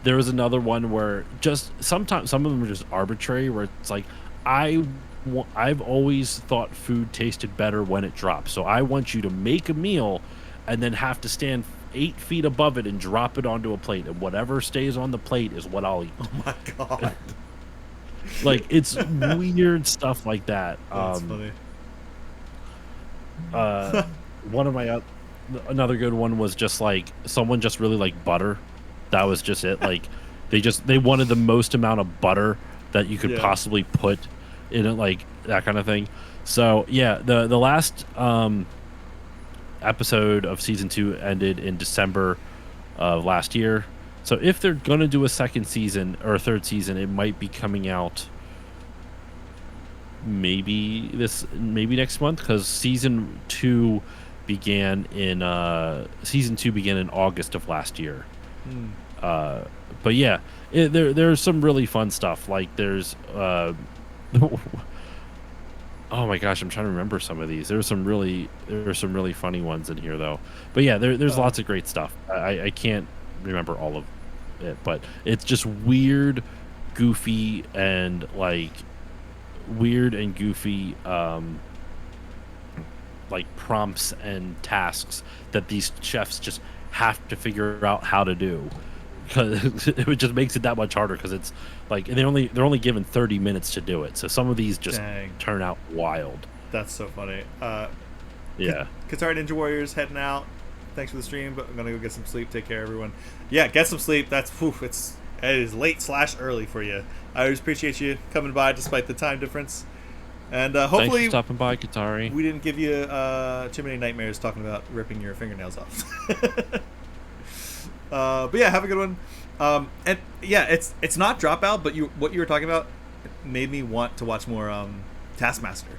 There was another one where just sometimes some of them are just arbitrary, where it's like I've always thought food tasted better when it drops, so I want you to make a meal and then have to stand 8 feet above it and drop it onto a plate, and whatever stays on the plate is what I'll eat. Oh my god. Like it's weird stuff like that. That's funny. One of my another good one was just like someone just really liked butter. That was just it. Like they wanted the most amount of butter that you could possibly put in it, like that kind of thing. So yeah, the last episode of season 2 ended in December of last year. So if they're gonna do a second season or a third season, it might be coming out maybe next month, because season 2 began in August of last year. But yeah, there's some really fun stuff. Like there's oh my gosh, I'm trying to remember some of these. There are some really funny ones in here though. But yeah, there's lots of great stuff. I can't remember all of it, but it's just weird, goofy, and like prompts and tasks that these chefs just have to figure out how to do, because it just makes it that much harder, because it's like they're only given 30 minutes to do it, so some of these just turn out wild. That's so funny. Yeah. Katari Ninja Warriors heading out. Thanks for the stream, but I'm gonna go get some sleep. Take care, everyone. Yeah, get some sleep. It is late/early for you. I always appreciate you coming by despite the time difference. And hopefully, thanks for stopping by, Katari. We didn't give you too many nightmares talking about ripping your fingernails off. But yeah, have a good one. And yeah, it's not Dropout, but what you were talking about made me want to watch more Taskmaster.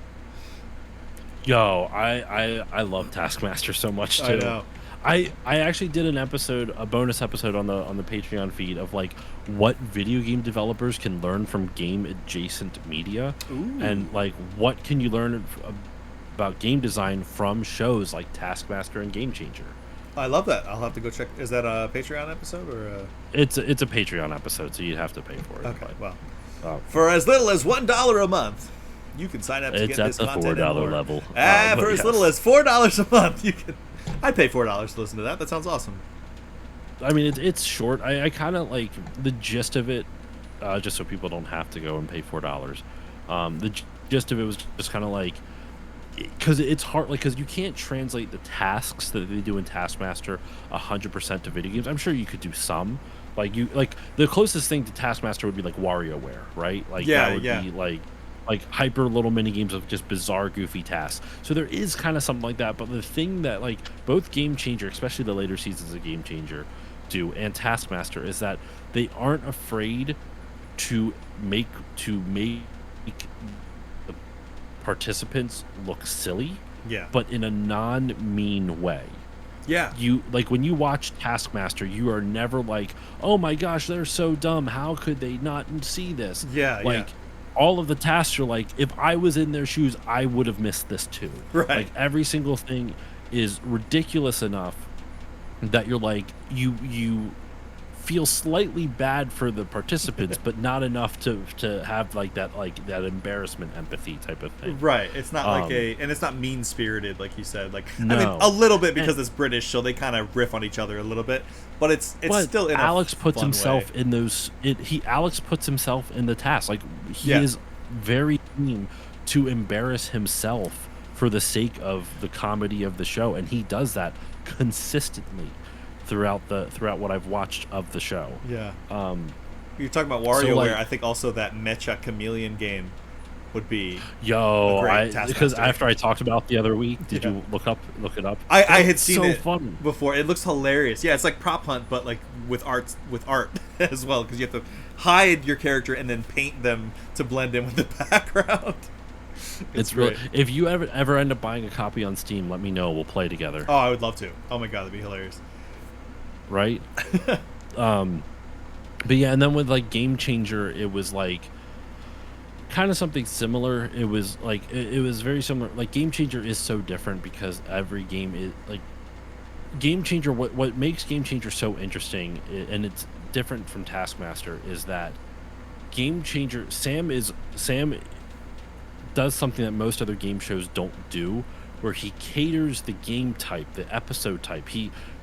Yo, I love Taskmaster so much too. I know. I actually did a bonus episode on the Patreon feed of like what video game developers can learn from game adjacent media. Ooh. And like what can you learn about game design from shows like Taskmaster and Game Changer. I love that. I'll have to go check. Is that a Patreon episode or? It's a Patreon episode, so you'd have to pay for it. Okay, but, well, for as little as $1 a month, you can sign up to get this content. It's at the $4 level. For as little as $4 a month, you can. I'd pay $4 to listen to that. That sounds awesome. I mean, it's short. I kind of like the gist of it, just so people don't have to go and pay $4. The gist of it was just kind of like, because it's hard, like, because you can't translate the tasks that they do in Taskmaster 100% to video games. I'm sure you could do some. Like the closest thing to Taskmaster would be like WarioWare, right? Like that would be like hyper little mini games of just bizarre, goofy tasks. So there is kind of something like that. But the thing that like both Game Changer, especially the later seasons of Game Changer, do, and Taskmaster, is that they aren't afraid to make the participants look silly, Yeah. but in a non-mean way. Yeah. You like when you watch Taskmaster, you are never like, "Oh my gosh, they're so dumb. How could they not see this?" Yeah. Yeah. Like all of the tasks are like, if I was in their shoes, I would have missed this too. Right. Like every single thing is ridiculous enough that you're like you feel slightly bad for the participants, but not enough to have like that embarrassment empathy type of thing. Right. It's not like Um, and it's not mean spirited, like you said. Like, I mean, a no. little bit And because it's British, so they kind of riff on each other a little bit, but it's but still in a Alex puts fun way. himself in those he Alex puts himself in the task. Like he Yeah. is very keen to embarrass himself for the sake of the comedy of the show, and he does that consistently throughout what I've watched of the show. Yeah. Um You're talking about so WarioWare. like I think also that Mecha Chameleon game would be a yo, great I because Taskmaster after game. I talked about the other week, did Yeah. you look it up? I had It's seen so it funny. before. It looks hilarious. Yeah, it's like prop hunt, but like with art as well, because you have to hide your character and then paint them to blend in with the background. It's really great. if you ever end up buying a copy on Steam, let me know. We'll play together. Oh, I would love to. Oh my god, that'd be hilarious. Right? Um but yeah, and then with like Game Changer, it was like kind of something similar. It was like it was very similar. Like Game Changer is so different because every game is like Game Changer. What makes Game Changer so interesting, and it's different from Taskmaster, is that Game Changer Sam does something that most other game shows don't do, where he caters the game type, the episode type.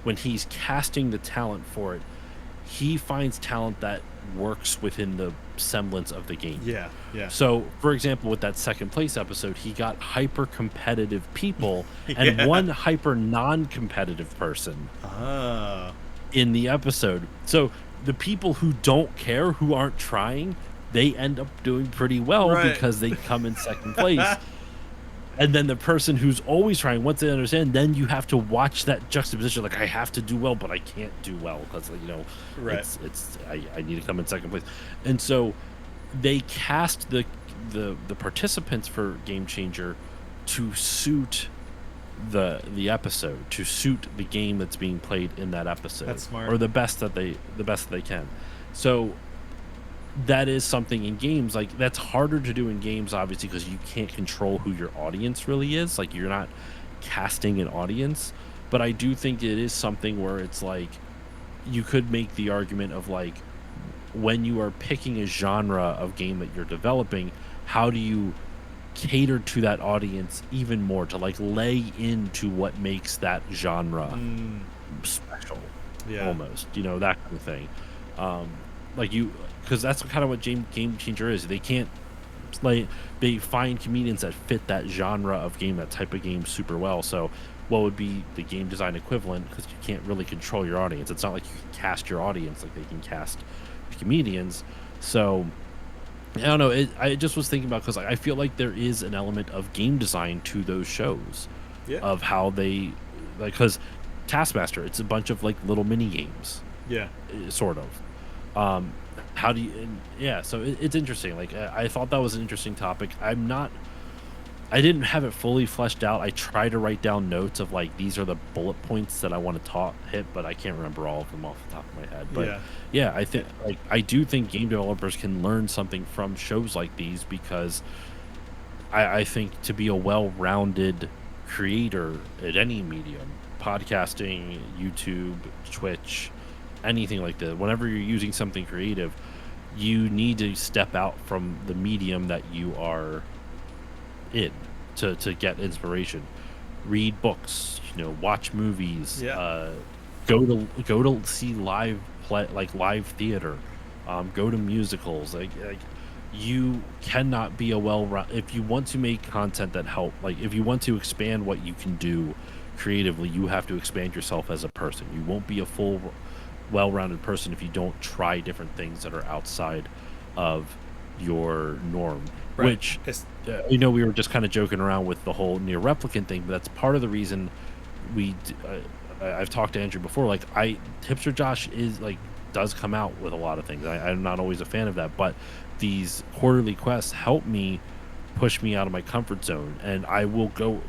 When he's casting the talent for it, he finds talent that works within the semblance of the game. Yeah, yeah. So, for example, with that second place episode, he got hyper competitive people and Yeah. one hyper non competitive person Ah, in the episode. So, the people who don't care, who aren't trying, they end up doing pretty well Right. because they come in second place. And then the person who's always trying, once they understand, then you have to watch that juxtaposition. Like, I have to do well, but I can't do well because, Right. I need to come in second place. And so they cast the participants for Game Changer to suit the episode, to suit the game that's being played in that episode. That's smart. Or the best that they can. So that is something in games, like that's harder to do in games obviously because you can't control who your audience really is. Like you're not casting an audience, but I do think it is something where it's like you could make the argument of like when you are picking a genre of game that you're developing, how do you cater to that audience even more to like lay into what makes that genre Mm, special, yeah. almost, that kind of thing. Like you, because that's kind of what Game Changer is. They can't like they find comedians that fit that genre of game, that type of game super well. So what would be the game design equivalent, because you can't really control your audience. It's not like you can cast your audience like they can cast comedians. So I don't know. I just was thinking about, because I feel like there is an element of game design to those shows, Yeah. of how they like, because Taskmaster, it's a bunch of like little mini games, Yeah. sort of. How do you? Yeah, so it's interesting. Like I thought that was an interesting topic. I didn't have it fully fleshed out. I try to write down notes of like these are the bullet points that I want to hit, but I can't remember all of them off the top of my head. But Yeah. yeah, I do think game developers can learn something from shows like these, because I think to be a well-rounded creator at any medium, podcasting, YouTube, Twitch, anything like that, whenever you're using something creative, you need to step out from the medium that you are in to get inspiration. Read books, watch movies, Yeah. go to see live play, like live theater, go to musicals. Like you cannot be if you want to make content that if you want to expand what you can do creatively, you have to expand yourself as a person. You won't be a full well-rounded person if you don't try different things that are outside of your norm. Right. Which we were just kind of joking around with the whole near replicant thing, but that's part of the reason I've talked to Andrew before. Like Hipster Josh does come out with a lot of things. I'm not always a fan of that, but these quarterly quests help me push me out of my comfort zone, and I will go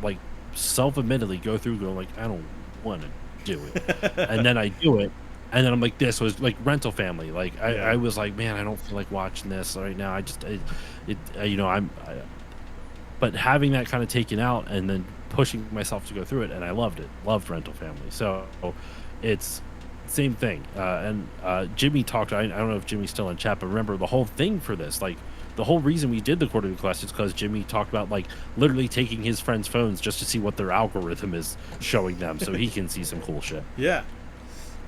self-admittedly go through going like, I don't want to do it, and then I do it, and then I'm like, this was like Rental Family. Like I was like, man, I don't feel like watching this right now. You know, but having that kind of taken out and then pushing myself to go through it, and I loved it. Loved Rental Family. So it's same thing. And Jimmy talked. I don't know if Jimmy's still in chat, but remember the whole thing for this, like the whole reason we did the quarterly class is because Jimmy talked about like literally taking his friends' phones just to see what their algorithm is showing them, so he can see some cool shit. Yeah,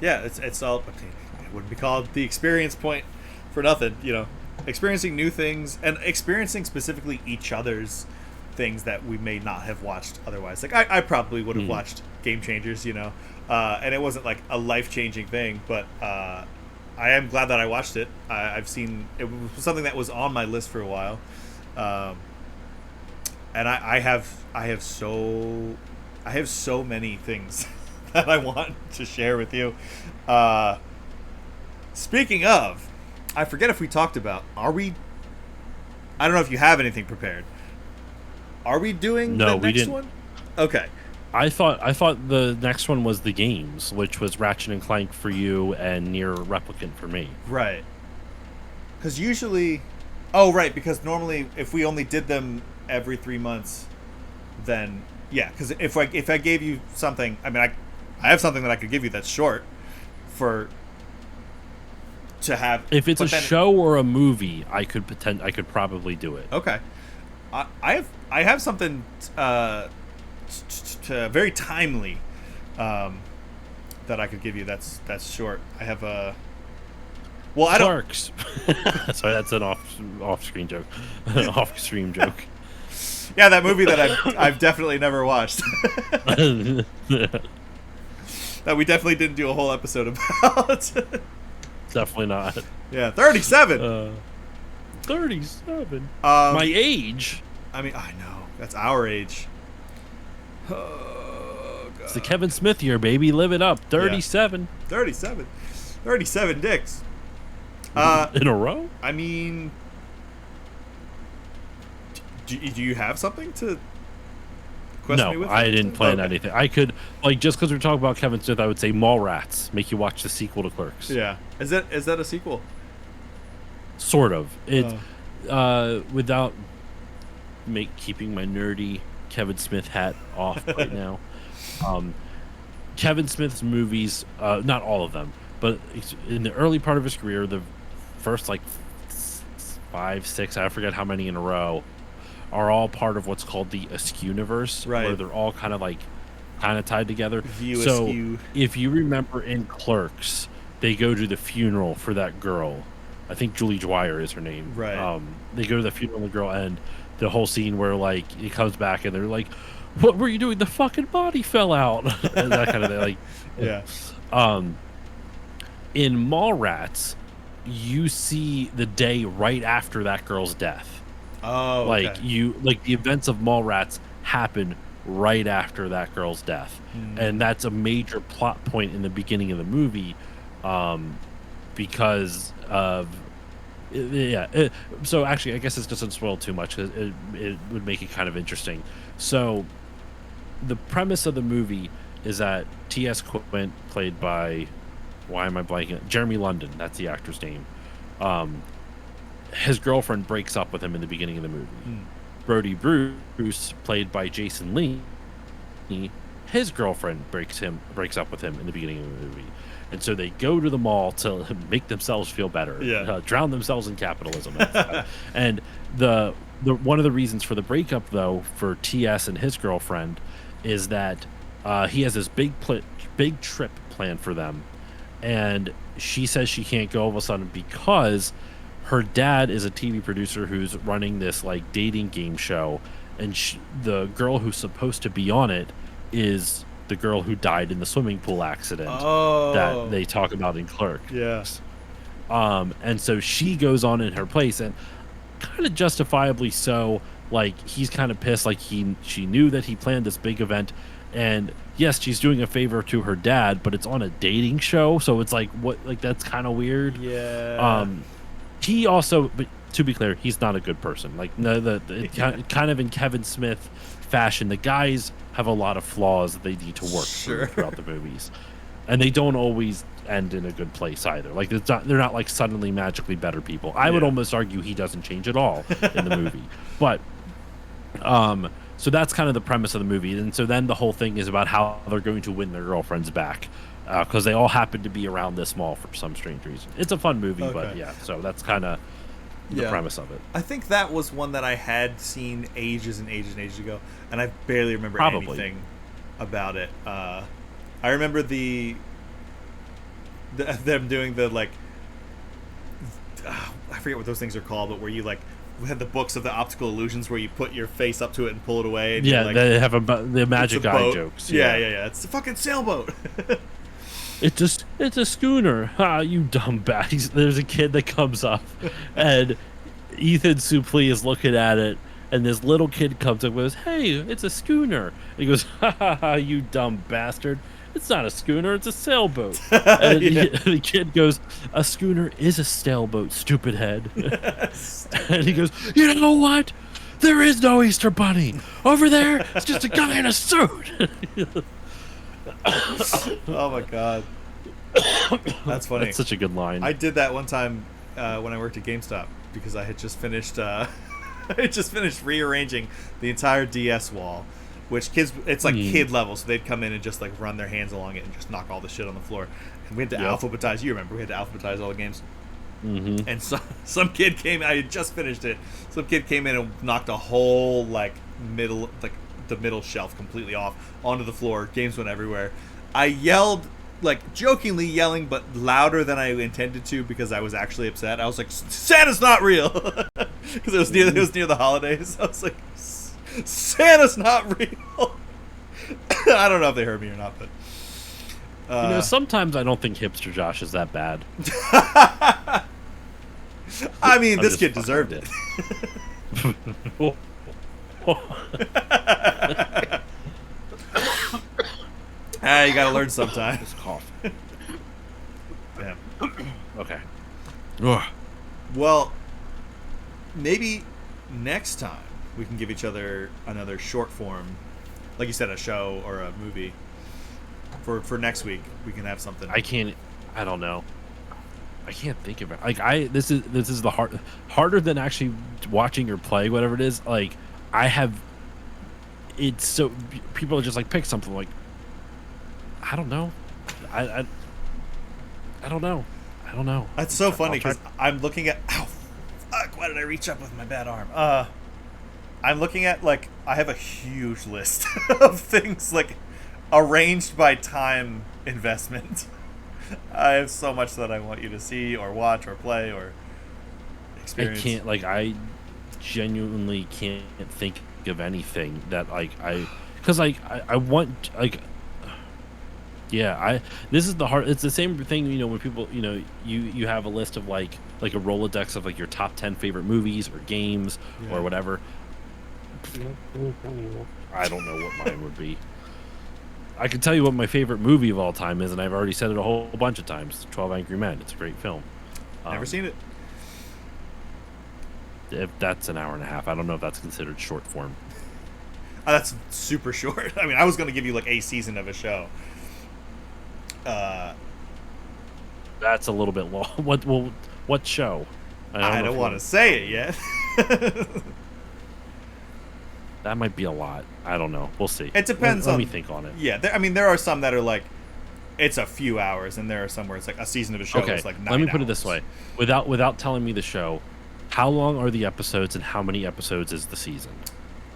yeah. It's all. Okay, it wouldn't be called the experience point for nothing. You know, experiencing new things and experiencing specifically each other's things that we may not have watched otherwise. Like I probably would have watched Game Changers, you know, and it wasn't like a life-changing thing, but I am glad that I watched it. I've seen it was something that was on my list for a while, and I have so many things that I want to share with you. Speaking of, I forget if we talked about. I don't know if you have anything prepared. Are we doing the next one? Okay. I thought the next one was the games, which was Ratchet and Clank for you and Nier Replicant for me. Right. Because usually, because normally if we only did them every 3 months, then yeah. Because if I gave you something, I mean, I have something that I could give you that's short to have. If it's a show or a movie, I could probably do it. Okay. I have something very timely that I could give you. That's short. I have a. Well, I don't. Clerks. Sorry, that's an off-screen joke. Off-stream joke. Yeah, that movie that I've definitely never watched. That we definitely didn't do a whole episode about. Definitely not. Yeah, 37. 37. My age. I mean, I know that's our age. Oh, God. It's the Kevin Smith year, baby. Live it up. 37. Yeah. 37 dicks. In a row? I mean, do you have something to question me with? No, I didn't plan anything. I could, like, just because we're talking about Kevin Smith, I would say Mallrats. Make you watch the sequel to Clerks. Yeah. Is that a sequel? Sort of. It without keeping my nerdy Kevin Smith hat off right now. Kevin Smith's movies, not all of them, but in the early part of his career, the first like 5, 6, I forget how many in a row, are all part of what's called the Askew-niverse, right? Where they're all kind of tied together. So Askew. If you remember in Clerks, they go to the funeral for that girl. I think Julie Dwyer is her name. Right. They go to the funeral of the girl, and the whole scene where like it comes back and they're like, "What were you doing? The fucking body fell out." And that kind of thing. Like, yeah. In Mallrats, you see the day right after that girl's death. Oh, okay. Like the events of Mallrats happen right after that girl's death, and that's a major plot point in the beginning of the movie, because of so actually, I guess this doesn't spoil too much. It would make it kind of interesting. So, the premise of the movie is that T.S. Quint, played by, why am I blanking? Jeremy London, that's the actor's name. His girlfriend breaks up with him in the beginning of the movie. Brody Bruce, played by Jason Lee, his girlfriend breaks up with him in the beginning of the movie. And so they go to the mall to make themselves feel better, drown themselves in capitalism. And the one of the reasons for the breakup, though, for T.S. and his girlfriend, is that he has this big trip planned for them, and she says she can't go all of a sudden because her dad is a TV producer who's running this like dating game show, and the girl who's supposed to be on it is the girl who died in the swimming pool accident that they talk about in Clerks. Yes. And so she goes on in her place, and kind of justifiably so. Like, he's kind of pissed. Like, she knew that he planned this big event, and yes, she's doing a favor to her dad, but it's on a dating show, so it's like, what? Like, that's kind of weird. Yeah. He also, but to be clear, he's not a good person. Like, kind of in Kevin Smith fashion. The guys have a lot of flaws that they need to work Sure. through throughout the movies, and they don't always end in a good place either. Like they're not like suddenly magically better people. I would Yeah. almost argue he doesn't change at all in the movie, but so that's kind of the premise of the movie, and so then the whole thing is about how they're going to win their girlfriends back because they all happen to be around this mall for some strange reason. It's a fun movie, but Okay. yeah, so that's kind of the premise of it. I think that was one that I had seen ages and ages and ages ago, and I barely remember Probably. anything about it. I remember them doing the like, I forget what those things are called, but where you like had the books of the optical illusions where you put your face up to it and pull it away. And Yeah, you're like, they have the "It's magic a eye boat." jokes. Yeah. It's a fucking sailboat. It's a schooner. Ha, you dumb bat. There's a kid that comes up, and Ethan Suplee is looking at it, and this little kid comes up and goes, "Hey, it's a schooner." And he goes, "Ha ha ha, you dumb bastard. It's not a schooner, it's a sailboat." And the kid goes, "A schooner is a sailboat, stupid head." And he goes, "You know what? There is no Easter Bunny. Over there, it's just a guy in a suit." Oh my god, that's funny. That's such a good line. I did that one time when I worked at GameStop because I had just finished rearranging the entire DS wall, which it's like kid level, so they'd come in and just like run their hands along it and just knock all the shit on the floor. And we had to alphabetize. You remember we had to alphabetize all the games. Mm-hmm. And some kid came. I had just finished it. Some kid came in and knocked a whole the middle shelf completely off onto the floor. Games went everywhere. I yelled, like jokingly yelling, but louder than I intended to because I was actually upset. I was like, "Santa's not real," because it was near the holidays. I was like, "Santa's not real." I don't know if they heard me or not, but sometimes I don't think hipster Josh is that bad. I mean, I'm this just kid fucking deserved with it. You gotta learn sometime. Just cough. Yeah. Okay. Well, maybe next time we can give each other another short form, like you said, a show or a movie. For next week, we can have something. I don't know. I can't think of it. Like this is the harder than actually watching or play whatever it is. Like it's so people are just like pick something. Like I don't know. I don't know. I don't know. That's so funny because I'm looking at. Ow, fuck! Why did I reach up with my bad arm? I'm looking at like I have a huge list of things like arranged by time investment. I have so much that I want you to see or watch or play or experience. I genuinely can't think of anything that I want this is the hard. It's the same thing, when people, you have a list of like a Rolodex of like your top 10 favorite movies or games or whatever. I don't know what mine would be. I can tell you what my favorite movie of all time is, and I've already said it a whole bunch of times. 12 Angry Men. It's a great film. Never seen it. If that's an hour and a half. I don't know if that's considered short form. That's super short. I mean, I was going to give you like a season of a show. That's a little bit long. What show? I don't want to say it yet. That might be a lot. I don't know. We'll see. It depends. Let me think on it. Yeah, there are some that are like, it's a few hours, and there are some where it's like a season of a show. Okay, That's like 9 let me put it hours. this way: without telling me the show, how long are the episodes, and how many episodes is the season?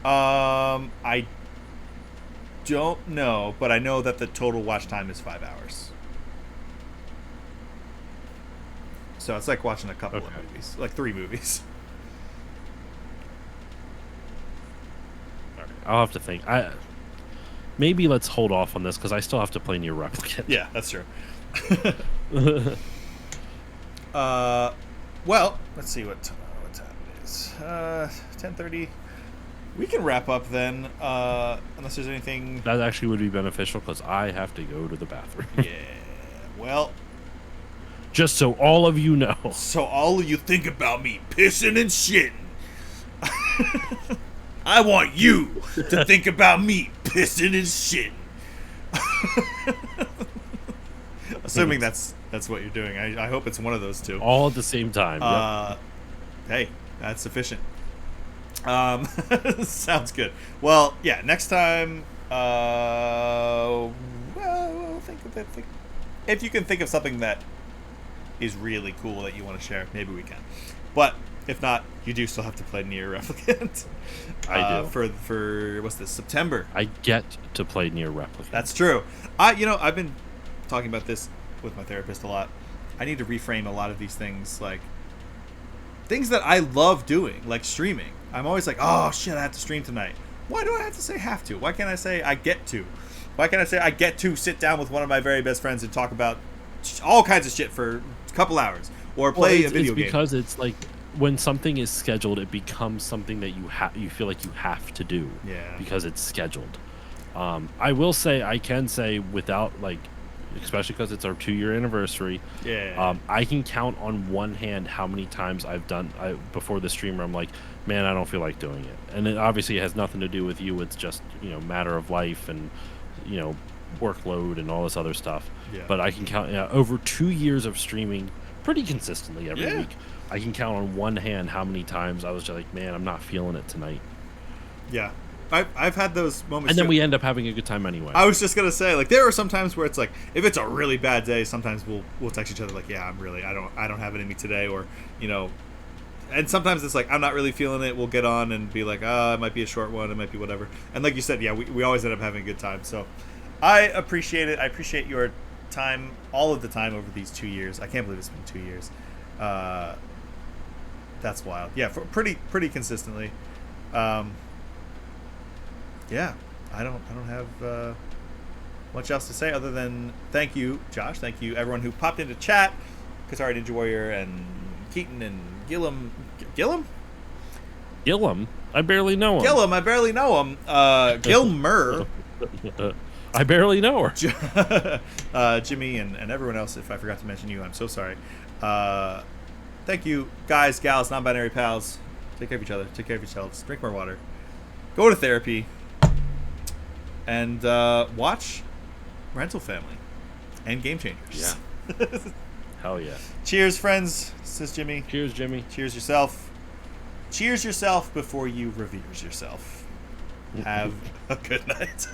I don't know, but I know that the total watch time is 5 hours. So it's like watching a couple of movies, like 3 movies. I'll have to think. Maybe let's hold off on this because I still have to play Nier Replicant. Yeah, that's true. Well, let's see what time it is. 10:30. We can wrap up then, unless there's anything. That actually would be beneficial because I have to go to the bathroom. Yeah. Well, just so all of you know. So all of you think about me pissing and shitting. I want you to think about me pissing and shitting. Assuming that's what you're doing. I hope it's one of those two. All at the same time. Yep. Hey, that's sufficient. Sounds good. Well, yeah. Next time, well, think if you can think of something that is really cool that you want to share, maybe we can. But if not, you do still have to play Nier Replicant. I do. For what's this, September? I get to play Nier Replicant. That's true. I've been talking about this with my therapist a lot. I need to reframe a lot of these things, like things that I love doing, like streaming. I'm always like, oh shit, I have to stream tonight. Why do I have to say have to? Why can't I say I get to? Why can't I say I get to sit down with one of my very best friends and talk about all kinds of shit for a couple hours, or play a video game? Because it's like when something is scheduled, it becomes something that you feel like you have to do. Yeah. Because it's scheduled. I will say, I can say without like, especially because it's our 2-year anniversary. Yeah. I can count on one hand how many times I've done before the streamer. I'm like, man, I don't feel like doing it, and it obviously has nothing to do with you. It's just matter of life and workload and all this other stuff. Yeah. But I can count over 2 years of streaming pretty consistently every week. I can count on one hand how many times I was just like, man, I'm not feeling it tonight. Yeah. I've had those moments, and then too. we end up having a good time anyway. I was just gonna say, like, there are some times where it's like, if it's a really bad day, sometimes we'll text each other like, yeah, I don't have it in me today, or and sometimes it's like, I'm not really feeling it. We'll get on and be like, it might be a short one, it might be whatever. And like you said, yeah, we always end up having a good time. So I appreciate it. I appreciate your time, all of the time over these 2 years. I can't believe it's been 2 years. That's wild. Yeah, for pretty consistently. Yeah, I don't have much else to say other than thank you, Josh. Thank you, everyone who popped into chat. Katari Ninja Warrior and Keaton and Gillum. Gillum? Gillum? I barely know him. Gillum, I barely know him. Gilmer. I barely know her. Jimmy and everyone else, if I forgot to mention you, I'm so sorry. Thank you, guys, gals, non-binary pals. Take care of each other. Take care of yourselves. Drink more water. Go to therapy. And watch Rental Family and Game Changers. Yeah. Hell yeah. Cheers, friends. This is Jimmy. Cheers, Jimmy. Cheers yourself. Cheers yourself before you reveres yourself. Have a good night.